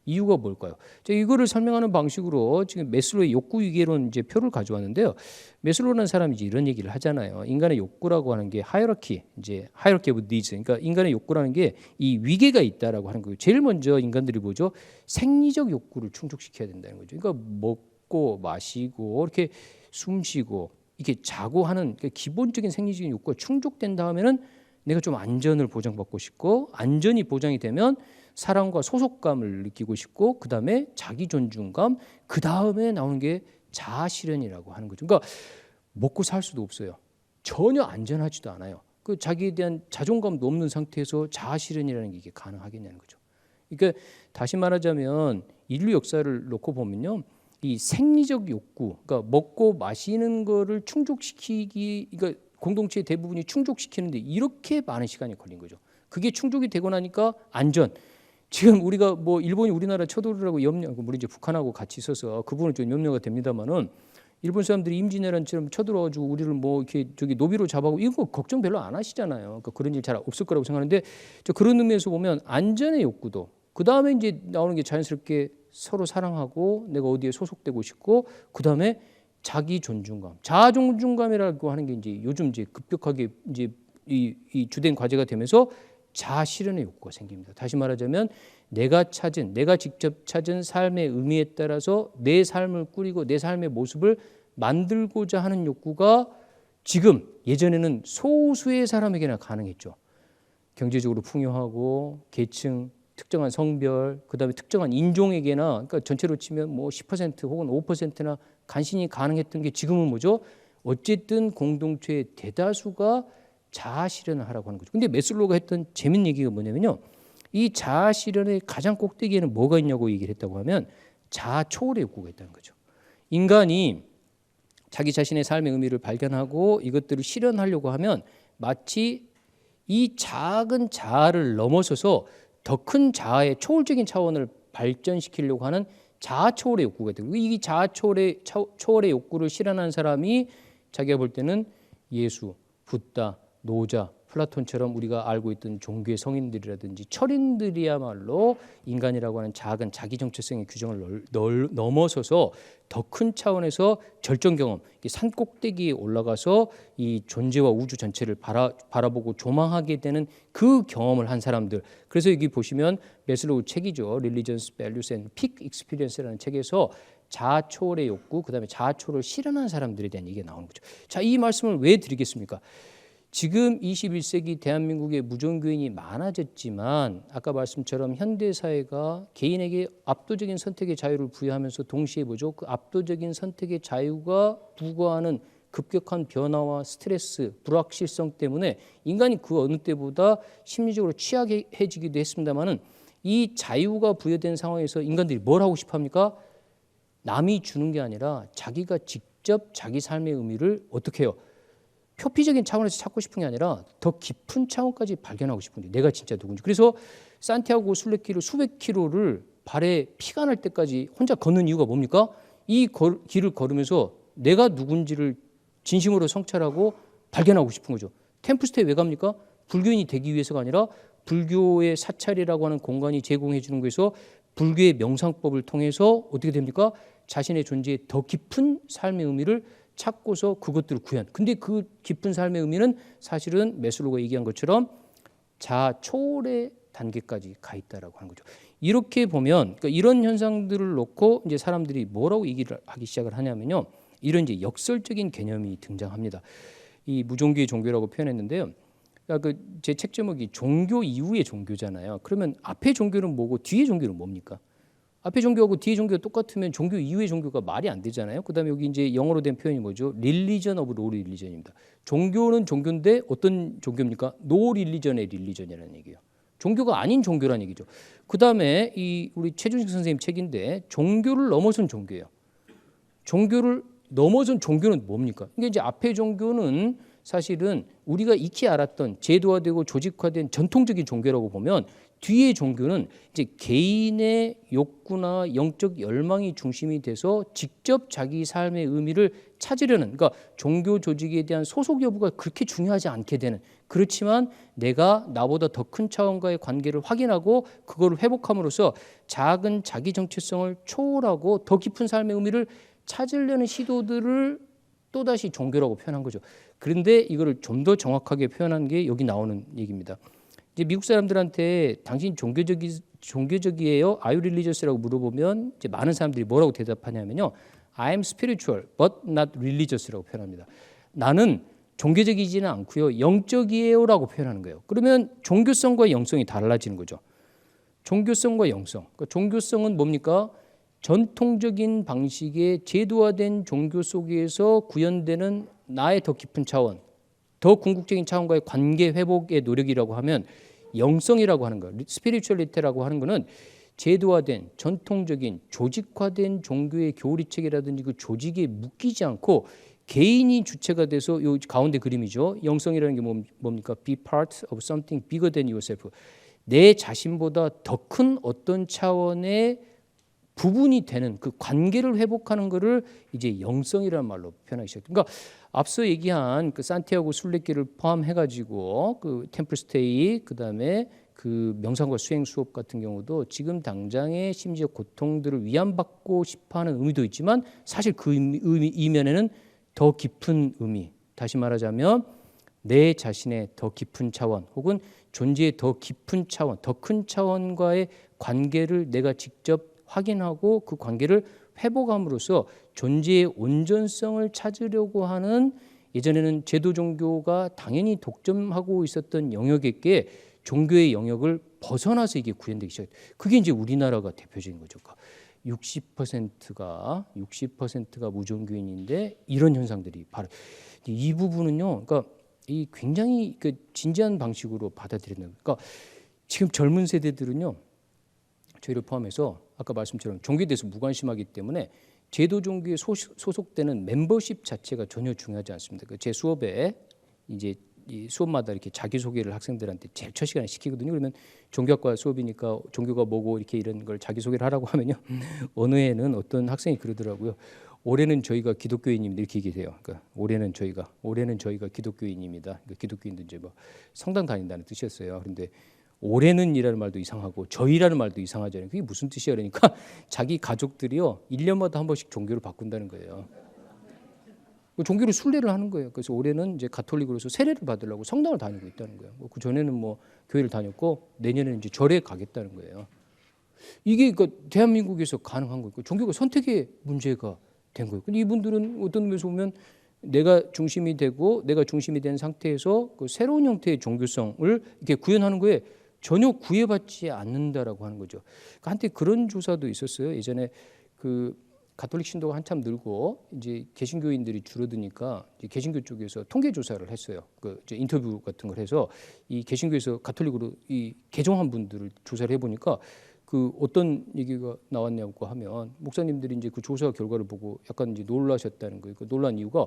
이유가 뭘까요? 제가 이거를 설명하는 방식으로 지금 메슬로의 욕구 위계론 이제 표를 가져왔는데요. 메슬로라는 사람이 이제 이런 얘기를 하잖아요. 인간의 욕구라고 하는 게 하이어라키 오브 니즈. 그러니까 인간의 욕구라는 게 이 위계가 있다라고 하는 거예요. 제일 먼저 인간들이 뭐죠? 생리적 욕구를 충족시켜야 된다는 거죠. 그러니까 먹고 마시고 이렇게 숨쉬고 이렇게 자고 하는 기본적인 생리적인 욕구가 충족된 다음에는 내가 좀 안전을 보장받고 싶고, 안전이 보장이 되면 사랑과 소속감을 느끼고 싶고, 그 다음에 자기 존중감, 그 다음에 나오는 게 자아 실현이라고 하는 거죠. 그러니까 먹고 살 수도 없어요. 전혀 안전하지도 않아요. 그 자기에 대한 자존감도 없는 상태에서 자아 실현이라는 게 이게 가능하겠냐는 거죠. 그러니까 다시 말하자면 인류 역사를 놓고 보면요, 이 생리적 욕구, 그러니까 먹고 마시는 거를 충족시키기, 그러니까 공동체의 대부분이 충족시키는데 이렇게 많은 시간이 걸린 거죠. 그게 충족이 되고 나니까 안전. 지금 우리가 뭐 일본이 우리나라 쳐들으라고 물론 이제 북한하고 같이 있어서 그 부분은 좀 염려가 됩니다만은, 일본 사람들이 임진왜란처럼 쳐들어가지고 우리를 뭐 이렇게 노비로 잡아오고 이거 걱정 별로 안 하시잖아요. 그러니까 그런 일 잘 없을 거라고 생각하는데, 그런 의미에서 보면 안전의 욕구도, 그 다음에 이제 나오는 게 자연스럽게 서로 사랑하고 내가 어디에 소속되고 싶고, 그 다음에 자기 존중감, 자아 존중감이라고 하는 게 이제 요즘 이제 급격하게 이제 이 주된 과제가 되면서 자아 실현의 욕구가 생깁니다. 다시 말하자면 내가 직접 찾은 삶의 의미에 따라서 내 삶을 꾸리고 내 삶의 모습을 만들고자 하는 욕구가 지금, 예전에는 소수의 사람에게나 가능했죠. 경제적으로 풍요하고 계층, 특정한 성별, 그다음에 특정한 인종에게나, 그러니까 전체로 치면 뭐 10% 혹은 5%나 간신히 가능했던 게 지금은 뭐죠? 어쨌든 공동체의 대다수가 자아 실현을 하라고 하는 거죠. 근데 매슬로우가 했던 재밌는 얘기가 뭐냐면요, 이 자아 실현의 가장 꼭대기에는 뭐가 있냐고 얘기를 했다고 하면 자아 초월의 욕구가 있다는 거죠. 인간이 자기 자신의 삶의 의미를 발견하고 이것들을 실현하려고 하면 마치 이 작은 자아를 넘어서서 더 큰 자아의 초월적인 차원을 발전시키려고 하는 자아 초월의 욕구가 있다. 이 자아 초월의 욕구를 실현한 사람이 자기가 볼 때는 예수, 붓다, 노자, 플라톤처럼 우리가 알고 있던 종교의 성인들이라든지 철인들이야말로 인간이라고 하는 작은 자기 정체성의 규정을 넘어서서 더 큰 차원에서 절정 경험, 산 꼭대기에 올라가서 이 존재와 우주 전체를 바라보고 조망하게 되는 그 경험을 한 사람들. 그래서 여기 보시면 매슬로우 책이죠. Religions, Values and Peak Experience라는 책에서 자아 초월의 욕구, 그다음에 자아 초월을 실현한 사람들에 대한 얘기가 나오는 거죠. 자, 이 말씀을 왜 드리겠습니까? 지금 21세기 대한민국에 무종교인이 많아졌지만 아까 말씀처럼 현대사회가 개인에게 압도적인 선택의 자유를 부여하면서 동시에 뭐죠? 그 압도적인 선택의 자유가 부과하는 급격한 변화와 스트레스, 불확실성 때문에 인간이 그 어느 때보다 심리적으로 취약해지기도 했습니다마는 이 자유가 부여된 상황에서 인간들이 뭘 하고 싶어 합니까? 남이 주는 게 아니라 자기가 직접 자기 삶의 의미를 어떻게 해요? 표피적인 차원에서 찾고 싶은 게 아니라 더 깊은 차원까지 발견하고 싶은 게 내가 진짜 누군지. 그래서 산티아고 순례길을 수백 킬로를 발에 피가 날 때까지 혼자 걷는 이유가 뭡니까? 이 길을 걸으면서 내가 누군지를 진심으로 성찰하고 발견하고 싶은 거죠. 템플스테이 왜 갑니까? 불교인이 되기 위해서가 아니라 불교의 사찰이라고 하는 공간이 제공해 주는 거에서 불교의 명상법을 통해서 어떻게 됩니까? 자신의 존재의 더 깊은 삶의 의미를 찾고서 그것들을 구현. 근데 그 깊은 삶의 의미는 사실은 매슬로우가 얘기한 것처럼 자아 초월의 단계까지 가 있다라고 하는 거죠. 이렇게 보면 그러니까 이런 현상들을 놓고 이제 사람들이 뭐라고 얘기를 하기 시작을 하냐면요, 이런 이제 역설적인 개념이 등장합니다. 이 무종교의 종교라고 표현했는데요. 그러니까 그 제 책 제목이 종교 이후의 종교잖아요. 그러면 앞에 종교는 뭐고 뒤에 종교는 뭡니까? 앞에 종교하고 뒤에 종교가 똑같으면 종교 이후의 종교가 말이 안 되잖아요. 그다음에 여기 이제 영어로 된 표현이 뭐죠? Religion of no religion입니다. 종교는 종교인데 어떤 종교입니까? No religion의 religion이라는 얘기예요. 종교가 아닌 종교라는 얘기죠. 그다음에 이 우리 최준식 선생님 책인데 종교를 넘어선 종교예요. 종교를 넘어선 종교는 뭡니까? 이게 이제 앞에 종교는 사실은 우리가 익히 알았던 제도화되고 조직화된 전통적인 종교라고 보면 뒤의 종교는 이제 개인의 욕구나 영적 열망이 중심이 돼서 직접 자기 삶의 의미를 찾으려는, 그러니까 종교 조직에 대한 소속 여부가 그렇게 중요하지 않게 되는, 그렇지만 내가 나보다 더 큰 차원과의 관계를 확인하고 그걸 회복함으로써 작은 자기 정체성을 초월하고 더 깊은 삶의 의미를 찾으려는 시도들을 또다시 종교라고 표현한 거죠. 그런데 이거를 좀 더 정확하게 표현한 게 여기 나오는 얘기입니다. 이제 미국 사람들한테 당신 종교적이에요? Are you religious라고 물어보면 이제 많은 사람들이 뭐라고 대답하냐면요, I'm spiritual but not religious라고 표현합니다. 나는 종교적이지는 않고요, 영적이에요라고 표현하는 거예요. 그러면 종교성과 영성이 달라지는 거죠. 종교성과 영성. 그러니까 종교성은 뭡니까? 전통적인 방식의 제도화된 종교 속에서 구현되는 나의 더 깊은 차원, 더 궁극적인 차원과의 관계 회복의 노력이라고 하면, 영성이라고 하는 거, 스피리추얼리티라고 하는 거는 제도화된 전통적인 조직화된 종교의 교리책이라든지 그 조직에 묶이지 않고 개인이 주체가 돼서, 요 가운데 그림이죠. 영성이라는 게 뭡니까? Be part of something bigger than yourself. 내 자신보다 더 큰 어떤 차원의 부분이 되는 그 관계를 회복하는 것을 이제 영성이라는 말로 표현하기 시작합니다. 그러니까 앞서 얘기한 그 산티아고 순례길을 포함해가지고 그 템플스테이, 그다음에 그 명상과 수행 수업 같은 경우도 지금 당장의 심지어 고통들을 위안받고 싶어하는 의미도 있지만 사실 그 의미 이면에는 더 깊은 의미, 다시 말하자면 내 자신의 더 깊은 차원 혹은 존재의 더 깊은 차원, 더 큰 차원과의 관계를 내가 직접 확인하고 그 관계를 회복함으로써 존재의 온전성을 찾으려고 하는, 예전에는 제도 종교가 당연히 독점하고 있었던 영역에게 종교의 영역을 벗어나서 이게 구현되기 시작. 그게 이제 우리나라가 대표적인 거죠. 그러니까 60%가 무종교인인데 이런 현상들이 바로 이 부분은요. 그러니까 이 굉장히 그 진지한 방식으로 받아들이는. 그러니까 지금 젊은 세대들은요. 저희를 포함해서 아까 말씀처럼 종교에 대해서 무관심하기 때문에 제도 종교에 소속되는 멤버십 자체가 전혀 중요하지 않습니다. 제 수업에 이제 이 수업마다 이렇게 자기 소개를 학생들한테 제일 첫 시간에 시키거든요. 그러면 종교학과 수업이니까 종교가 뭐고 이렇게 이런 걸 자기 소개를 하라고 하면요. 어느 해는 어떤 학생이 그러더라고요. 올해는 저희가 기독교인입니다 이렇게 얘기해요. 그러니까 올해는 저희가 기독교인입니다. 그러니까 기독교인들 이제 뭐 성당 다닌다는 뜻이었어요. 그런데 올해는이라는 말도 이상하고 저희라는 말도 이상하잖아요. 그게 무슨 뜻이야? 그러니까 자기 가족들이요 1년마다 한 번씩 종교를 바꾼다는 거예요. 종교를 순례를 하는 거예요. 그래서 올해는 이제 가톨릭으로서 세례를 받으려고 성당을 다니고 있다는 거예요. 그 전에는 뭐 교회를 다녔고 내년에는 이제 절에 가겠다는 거예요. 이게 그 대한민국에서 가능한 거고 종교가 선택의 문제가 된 거예요. 근데 이분들은 어떤 면에서 보면 내가 중심이 되고 내가 중심이 된 상태에서 그 새로운 형태의 종교성을 이렇게 구현하는 거에 전혀 구애받지 않는다라고 하는 거죠. 그러니까 한때 그런 조사도 있었어요. 예전에 그 가톨릭 신도가 한참 늘고 이제 개신교인들이 줄어드니까 이제 개신교 쪽에서 통계 조사를 했어요. 그 이제 인터뷰 같은 걸 해서 이 개신교에서 가톨릭으로 이 개종한 분들을 조사를 해보니까 그 어떤 얘기가 나왔냐고 하면 목사님들이 이제 그 조사 결과를 보고 약간 이제 놀라셨다는 거예요. 그 놀란 이유가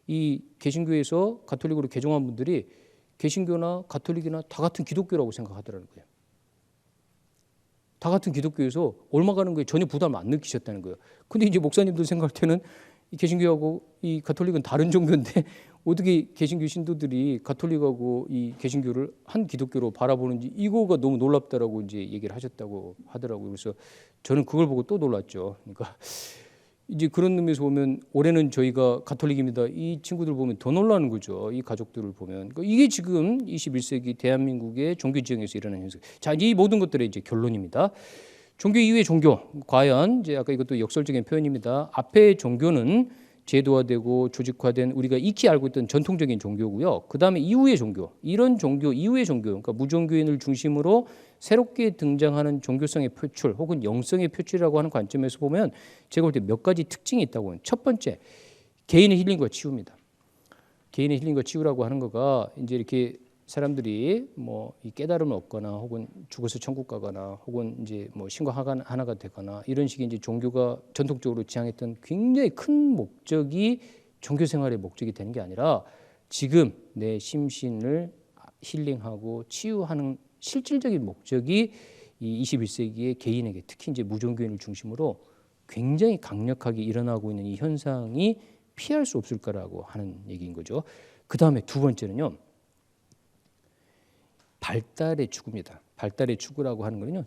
이 개신교에서 가톨릭으로 개종한 분들이 개신교나 가톨릭이나 다 같은 기독교라고 생각하더라는 거예요. 다 같은 기독교에서 올라가는 거에 전혀 부담을 안 느끼셨다는 거예요. 근데 이제 목사님들 생각할 때는 이 개신교하고 이 가톨릭은 다른 종교인데 어떻게 개신교 신도들이 가톨릭하고 이 개신교를 한 기독교로 바라보는지 이거가 너무 놀랍다라고 이제 얘기를 하셨다고 하더라고요. 그래서 저는 그걸 보고 또 놀랐죠. 그러니까 이제 그런 의미에서 보면 올해는 저희가 가톨릭입니다. 이 친구들 보면 더 놀라는 거죠. 이 가족들을 보면. 그러니까 이게 지금 21세기 대한민국의 종교 지형에서 일어나는 현상. 자, 이 모든 것들의 이제 결론입니다. 종교 이후의 종교. 과연 이제 아까 이것도 역설적인 표현입니다. 앞의 종교는 제도화되고 조직화된 우리가 익히 알고 있던 전통적인 종교고요. 그다음에 이후의 종교. 이런 종교 이후의 종교. 그러니까 무종교인을 중심으로 새롭게 등장하는 종교성의 표출 혹은 영성의 표출이라고 하는 관점에서 보면 제가 볼 때 몇 가지 특징이 있다고 해요. 첫 번째, 개인의 힐링과 치유입니다. 개인의 힐링과 치유라고 하는 거가 이제 이렇게 사람들이 뭐 이 깨달음을 얻거나 혹은 죽어서 천국 가거나 혹은 이제 뭐 신과 하나가 되거나 이런 식의 이제 종교가 전통적으로 지향했던 굉장히 큰 목적이 종교 생활의 목적이 되는 게 아니라 지금 내 심신을 힐링하고 치유하는 실질적인 목적이 이 21세기의 개인에게 특히 이제 무종교인을 중심으로 굉장히 강력하게 일어나고 있는 이 현상이 피할 수 없을 거라고 하는 얘기인 거죠. 그 다음에 두 번째는요. 발달의 추구입니다. 발달의 추구라고 하는 거는요.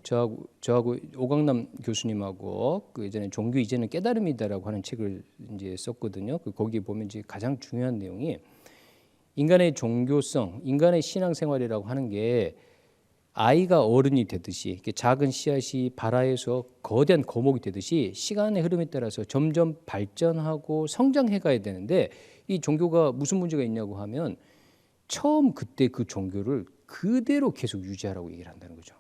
저하고 오강남 교수님하고 그 예전에 종교 이제는 깨달음이다라고 하는 책을 이제 썼거든요. 거기에 보면 이제 가장 중요한 내용이 인간의 종교성, 인간의 신앙생활이라고 하는 게 아이가 어른이 되듯이 작은 씨앗이 발아에서 거대한 거목이 되듯이 시간의 흐름에 따라서 점점 발전하고 성장해 가야 되는데 이 종교가 무슨 문제가 있냐고 하면 처음 그때 그 종교를 그대로 계속 유지하라고 얘기를 한다는 거죠.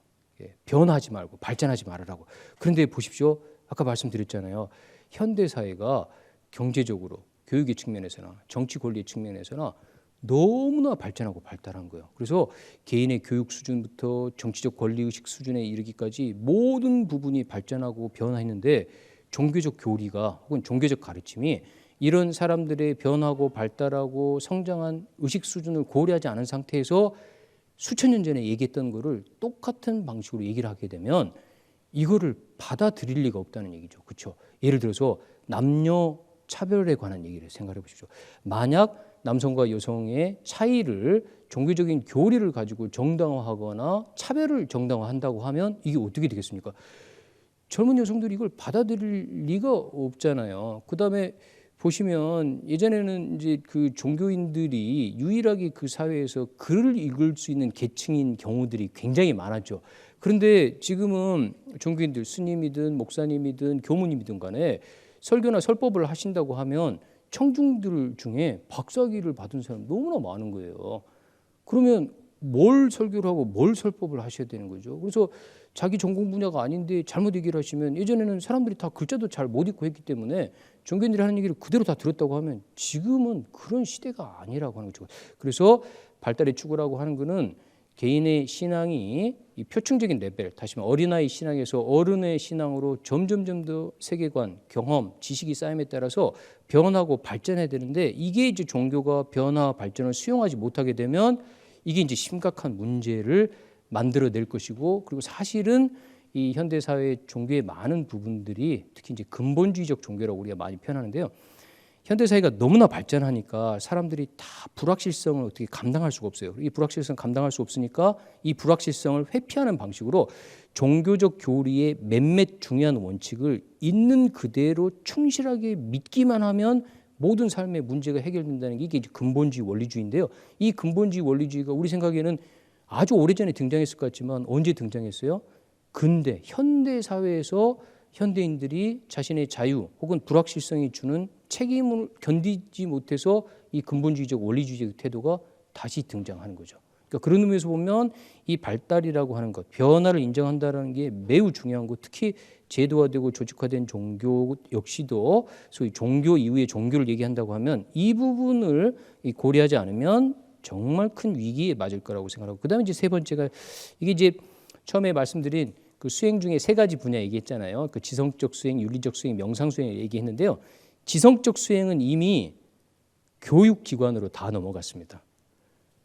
변하지 말고 발전하지 말으라고. 그런데 보십시오. 아까 말씀드렸잖아요. 현대 사회가 경제적으로 교육의 측면에서나 정치 권리의 측면에서나 너무나 발전하고 발달한 거예요. 그래서 개인의 교육 수준부터 정치적 권리의식 수준에 이르기까지 모든 부분이 발전하고 변화했는데 종교적 교리가 혹은 종교적 가르침이 이런 사람들의 변하고 발달하고 성장한 의식 수준을 고려하지 않은 상태에서 수천 년 전에 얘기했던 거를 똑같은 방식으로 얘기를 하게 되면 이거를 받아들일 리가 없다는 얘기죠. 그렇죠? 예를 들어서 남녀 차별에 관한 얘기를 생각해 보십시오. 만약 남성과 여성의 차이를 종교적인 교리를 가지고 정당화하거나 차별을 정당화한다고 하면 이게 어떻게 되겠습니까? 젊은 여성들이 이걸 받아들일 리가 없잖아요. 그다음에 보시면 예전에는 이제 그 종교인들이 유일하게 그 사회에서 글을 읽을 수 있는 계층인 경우들이 굉장히 많았죠. 그런데 지금은 종교인들 스님이든 목사님이든 교무님이든 간에 설교나 설법을 하신다고 하면 청중들 중에 박사학위를 받은 사람 너무나 많은 거예요. 그러면 뭘 설교를 하고 뭘 설법을 하셔야 되는 거죠. 그래서 자기 전공 분야가 아닌데 잘못 얘기를 하시면, 예전에는 사람들이 다 글자도 잘 못 읽고 했기 때문에 종교인들이 하는 얘기를 그대로 다 들었다고 하면, 지금은 그런 시대가 아니라고 하는 거죠. 그래서 발달의 추구라고 하는 거는 개인의 신앙이 이 표층적인 레벨, 다시 말해 어린아이 신앙에서 어른의 신앙으로 점점점 더 세계관, 경험, 지식이 쌓임에 따라서 변하고 발전해야 되는데, 이게 이제 종교가 변화 발전을 수용하지 못하게 되면 이게 이제 심각한 문제를 만들어낼 것이고, 그리고 사실은 이 현대 사회의 종교의 많은 부분들이 특히 이제 근본주의적 종교라고 우리가 많이 표현하는데요. 현대 사회가 너무나 발전하니까 사람들이 다 불확실성을 어떻게 감당할 수가 없어요. 이 불확실성 감당할 수 없으니까 이 불확실성을 회피하는 방식으로 종교적 교리의 몇몇 중요한 원칙을 있는 그대로 충실하게 믿기만 하면 모든 삶의 문제가 해결된다는 게 이게 이제 근본주의 원리주의인데요. 이 근본주의 원리주의가 우리 생각에는 아주 오래전에 등장했을 것 같지만 언제 등장했어요? 근대 현대 사회에서 현대인들이 자신의 자유 혹은 불확실성이 주는 책임을 견디지 못해서 이 근본주의적 원리주의적 태도가 다시 등장하는 거죠. 그러니까 그런 의미에서 보면 이 발달이라고 하는 것, 변화를 인정한다는 게 매우 중요한 것, 특히 제도화되고 조직화된 종교 역시도 소위 종교 이후의 종교를 얘기한다고 하면 이 부분을 고려하지 않으면 정말 큰 위기에 맞을 거라고 생각하고, 그다음에 이제 세 번째가 이게 이제 처음에 말씀드린 그 수행 중에 세 가지 분야 얘기했잖아요. 그 지성적 수행, 윤리적 수행, 명상 수행 얘기했는데요. 지성적 수행은 이미 교육기관으로 다 넘어갔습니다.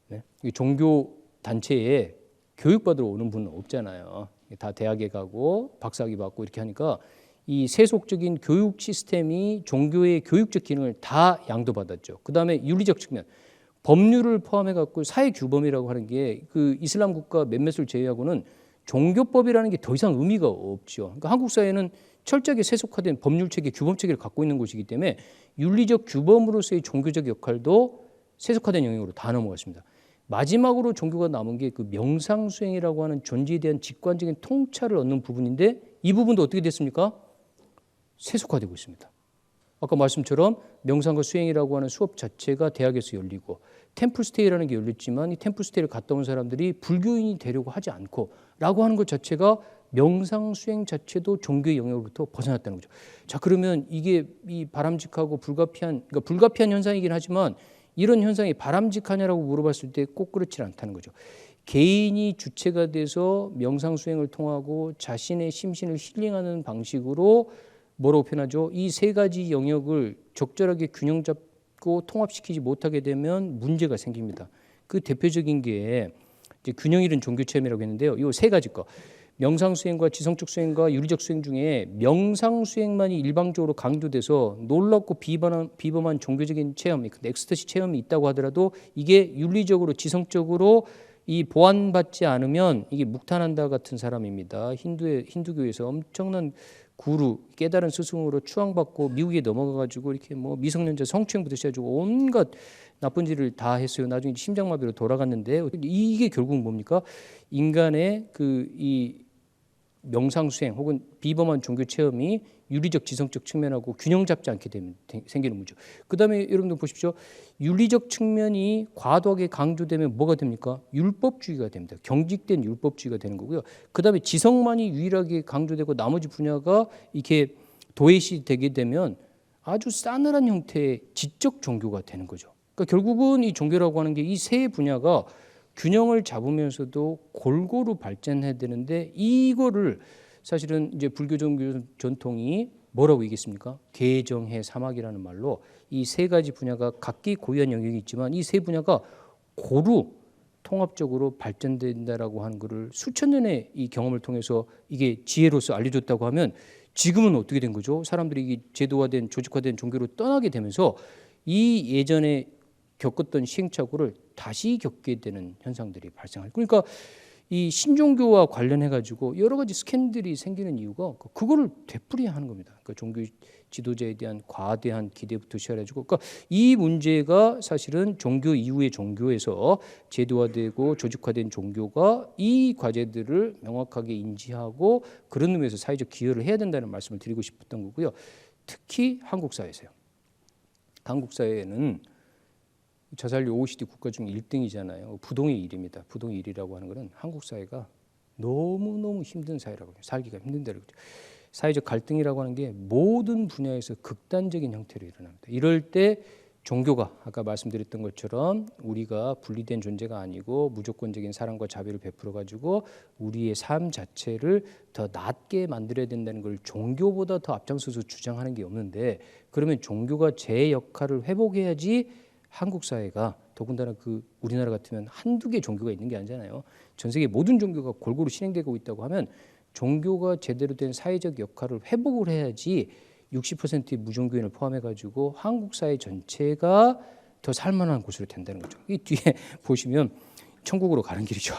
네? 종교 단체에 교육받으러 오는 분은 없잖아요. 다 대학에 가고 박사학위 받고 이렇게 하니까 이 세속적인 교육 시스템이 종교의 교육적 기능을 다 양도받았죠. 그다음에 윤리적 측면, 법률을 포함해 갖고 사회 규범이라고 하는 게 그 이슬람 국가 몇몇을 제외하고는 종교법이라는 게 더 이상 의미가 없죠. 그러니까 한국 사회는 철저하게 세속화된 법률 체계, 규범 체계를 갖고 있는 곳이기 때문에 윤리적 규범으로서의 종교적 역할도 세속화된 영역으로 다 넘어갔습니다. 마지막으로 종교가 남은 게 그 명상 수행이라고 하는 존재에 대한 직관적인 통찰을 얻는 부분인데, 이 부분도 어떻게 됐습니까? 세속화되고 있습니다. 아까 말씀처럼 명상과 수행이라고 하는 수업 자체가 대학에서 열리고, 템플스테이라는 게 열렸지만 이 템플스테이를 갔다 온 사람들이 불교인이 되려고 하지 않고 라고 하는 것 자체가 명상 수행 자체도 종교의 영역으로부터 벗어났다는 거죠. 자, 그러면 이게 이 바람직하고 불가피한, 그러니까 불가피한 현상이긴 하지만 이런 현상이 바람직하냐라고 물어봤을 때 꼭 그렇지 않다는 거죠. 개인이 주체가 돼서 명상 수행을 통하고 자신의 심신을 힐링하는 방식으로 뭐라고 표현하죠? 이 세 가지 영역을 적절하게 균형 잡고 통합시키지 못하게 되면 문제가 생깁니다. 그 대표적인 게 이제 균형 잃은 종교 체험이라고 했는데요. 이 세 가지 거, 명상 수행과 지성적 수행과 윤리적 수행 중에 명상 수행만이 일방적으로 강조돼서 놀랍고 비범한 종교적인 체험, 엑스터시 체험이 있다고 하더라도 이게 윤리적으로 지성적으로 이 보완받지 않으면 이게 묵탄한다 같은 사람입니다. 힌두교에서 엄청난 구루, 깨달은 스승으로 추앙받고 미국에 넘어가가지고 이렇게 뭐 미성년자 성추행부터 시작해가지고 온갖 나쁜 일을 다 했어요. 나중에 심장마비로 돌아갔는데, 이게 결국 뭡니까? 인간의 그 이 명상 수행 혹은 비범한 종교 체험이 윤리적 지성적 측면하고 균형 잡지 않게 되면 생기는 문제. 그다음에 여러분들 보십시오. 윤리적 측면이 과도하게 강조되면 뭐가 됩니까? 율법주의가 됩니다. 경직된 율법주의가 되는 거고요. 그다음에 지성만이 유일하게 강조되고 나머지 분야가 이렇게 도외시 되게 되면 아주 싸늘한 형태의 지적 종교가 되는 거죠. 그러니까 결국은 이 종교라고 하는 게 이 세 분야가 균형을 잡으면서도 골고루 발전해야 되는데, 이거를 사실은 이제 불교 종교 전통이 뭐라고 얘기했습니까? 개정해 사막이라는 말로 이 세 가지 분야가 각기 고유한 영역이 있지만 이 세 분야가 고루 통합적으로 발전된다라고 하는 것을 수천 년의 이 경험을 통해서 이게 지혜로서 알려줬다고 하면, 지금은 어떻게 된 거죠? 사람들이 이 제도화된 조직화된 종교로 떠나게 되면서 이 예전에 겪었던 시행착오를 다시 겪게 되는 현상들이 발생할. 그러니까 이 신종교와 관련해 가지고 여러 가지 스캔들이 생기는 이유가 그거를 되풀이하는 겁니다. 그러니까 종교 지도자에 대한 과대한 기대부터 시작해가지고, 그러니까 이 문제가 사실은 종교 이후의 종교에서 제도화되고 조직화된 종교가 이 과제들을 명확하게 인지하고 그런 의미에서 사회적 기여를 해야 된다는 말씀을 드리고 싶었던 거고요. 특히 한국 사회에서요. 한국 사회에는 자살률 OECD 국가 중 1등이잖아요. 부동의 1위입니다. 부동의 1위라고 하는 것은 한국 사회가 너무너무 힘든 사회라고 해요. 살기가 힘든다고 그러죠. 사회적 갈등이라고 하는 게 모든 분야에서 극단적인 형태로 일어납니다. 이럴 때 종교가 아까 말씀드렸던 것처럼 우리가 분리된 존재가 아니고 무조건적인 사랑과 자비를 베풀어 가지고 우리의 삶 자체를 더 낫게 만들어야 된다는 걸 종교보다 더 앞장서서 주장하는 게 없는데, 그러면 종교가 제 역할을 회복해야지 한국 사회가, 더군다나 그 우리나라 같으면 한두 개 종교가 있는 게 아니잖아요. 전 세계 모든 종교가 골고루 실행되고 있다고 하면 종교가 제대로 된 사회적 역할을 회복을 해야지 60%의 무종교인을 포함해 가지고 한국 사회 전체가 더 살만한 곳으로 된다는 거죠. 이 뒤에 보시면 천국으로 가는 길이죠.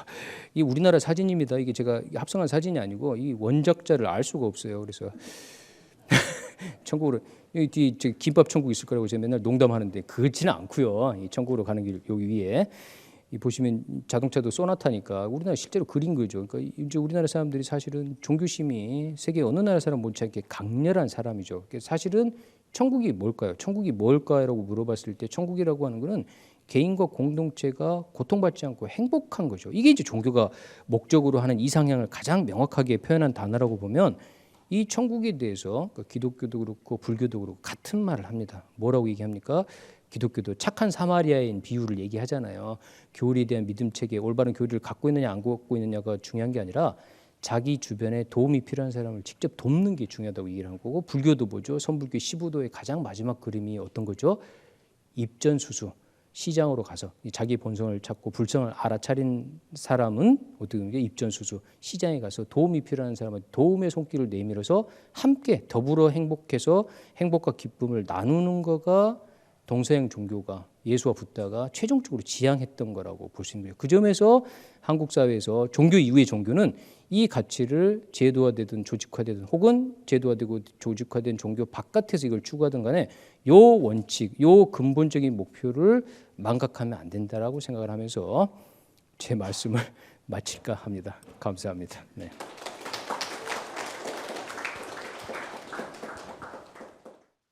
이 우리나라 사진입니다. 이게 제가 합성한 사진이 아니고 이 원작자를 알 수가 없어요. 그래서 천국으로, 여기 뒤에 김밥 천국 있을 거라고 제가 맨날 농담하는데 그렇지는 않고요. 이 천국으로 가는 길 여기 위에 이 보시면 자동차도 소나타니까 우리나라 실제로 그린 거죠. 그러니까 이제 우리나라 사람들이 사실은 종교심이 세계 어느 나라 사람 못지않게 강렬한 사람이죠. 사실은 천국이 뭘까요? 천국이 뭘까라고 물어봤을 때 천국이라고 하는 거는 개인과 공동체가 고통받지 않고 행복한 거죠. 이게 이제 종교가 목적으로 하는 이상향을 가장 명확하게 표현한 단어라고 보면 이 천국에 대해서 기독교도 그렇고 불교도 그렇고 같은 말을 합니다. 뭐라고 얘기합니까? 기독교도 착한 사마리아인 비유를 얘기하잖아요. 교리에 대한 믿음 체계, 올바른 교리를 갖고 있느냐 안 갖고 있느냐가 중요한 게 아니라 자기 주변에 도움이 필요한 사람을 직접 돕는 게 중요하다고 얘기를 한 거고, 불교도 뭐죠? 선불교 시부도의 가장 마지막 그림이 어떤 거죠? 입전수수, 시장으로 가서 자기 본성을 찾고 불성을 알아차린 사람은 어떻게 보면 입전수수, 시장에 가서 도움이 필요한 사람은 도움의 손길을 내밀어서 함께 더불어 행복해서 행복과 기쁨을 나누는 거가 동서양 종교가 예수와 붓다가 최종적으로 지향했던 거라고 볼 수 있는 거예요. 그 점에서 한국 사회에서 종교 이후의 종교는 이 가치를 제도화되든 조직화되든 혹은 제도화되고 조직화된 종교 바깥에서 이걸 추구하든 간에 요 원칙, 요 근본적인 목표를 망각하면 안 된다라고 생각을 하면서 제 말씀을 마칠까 합니다. 감사합니다. 네.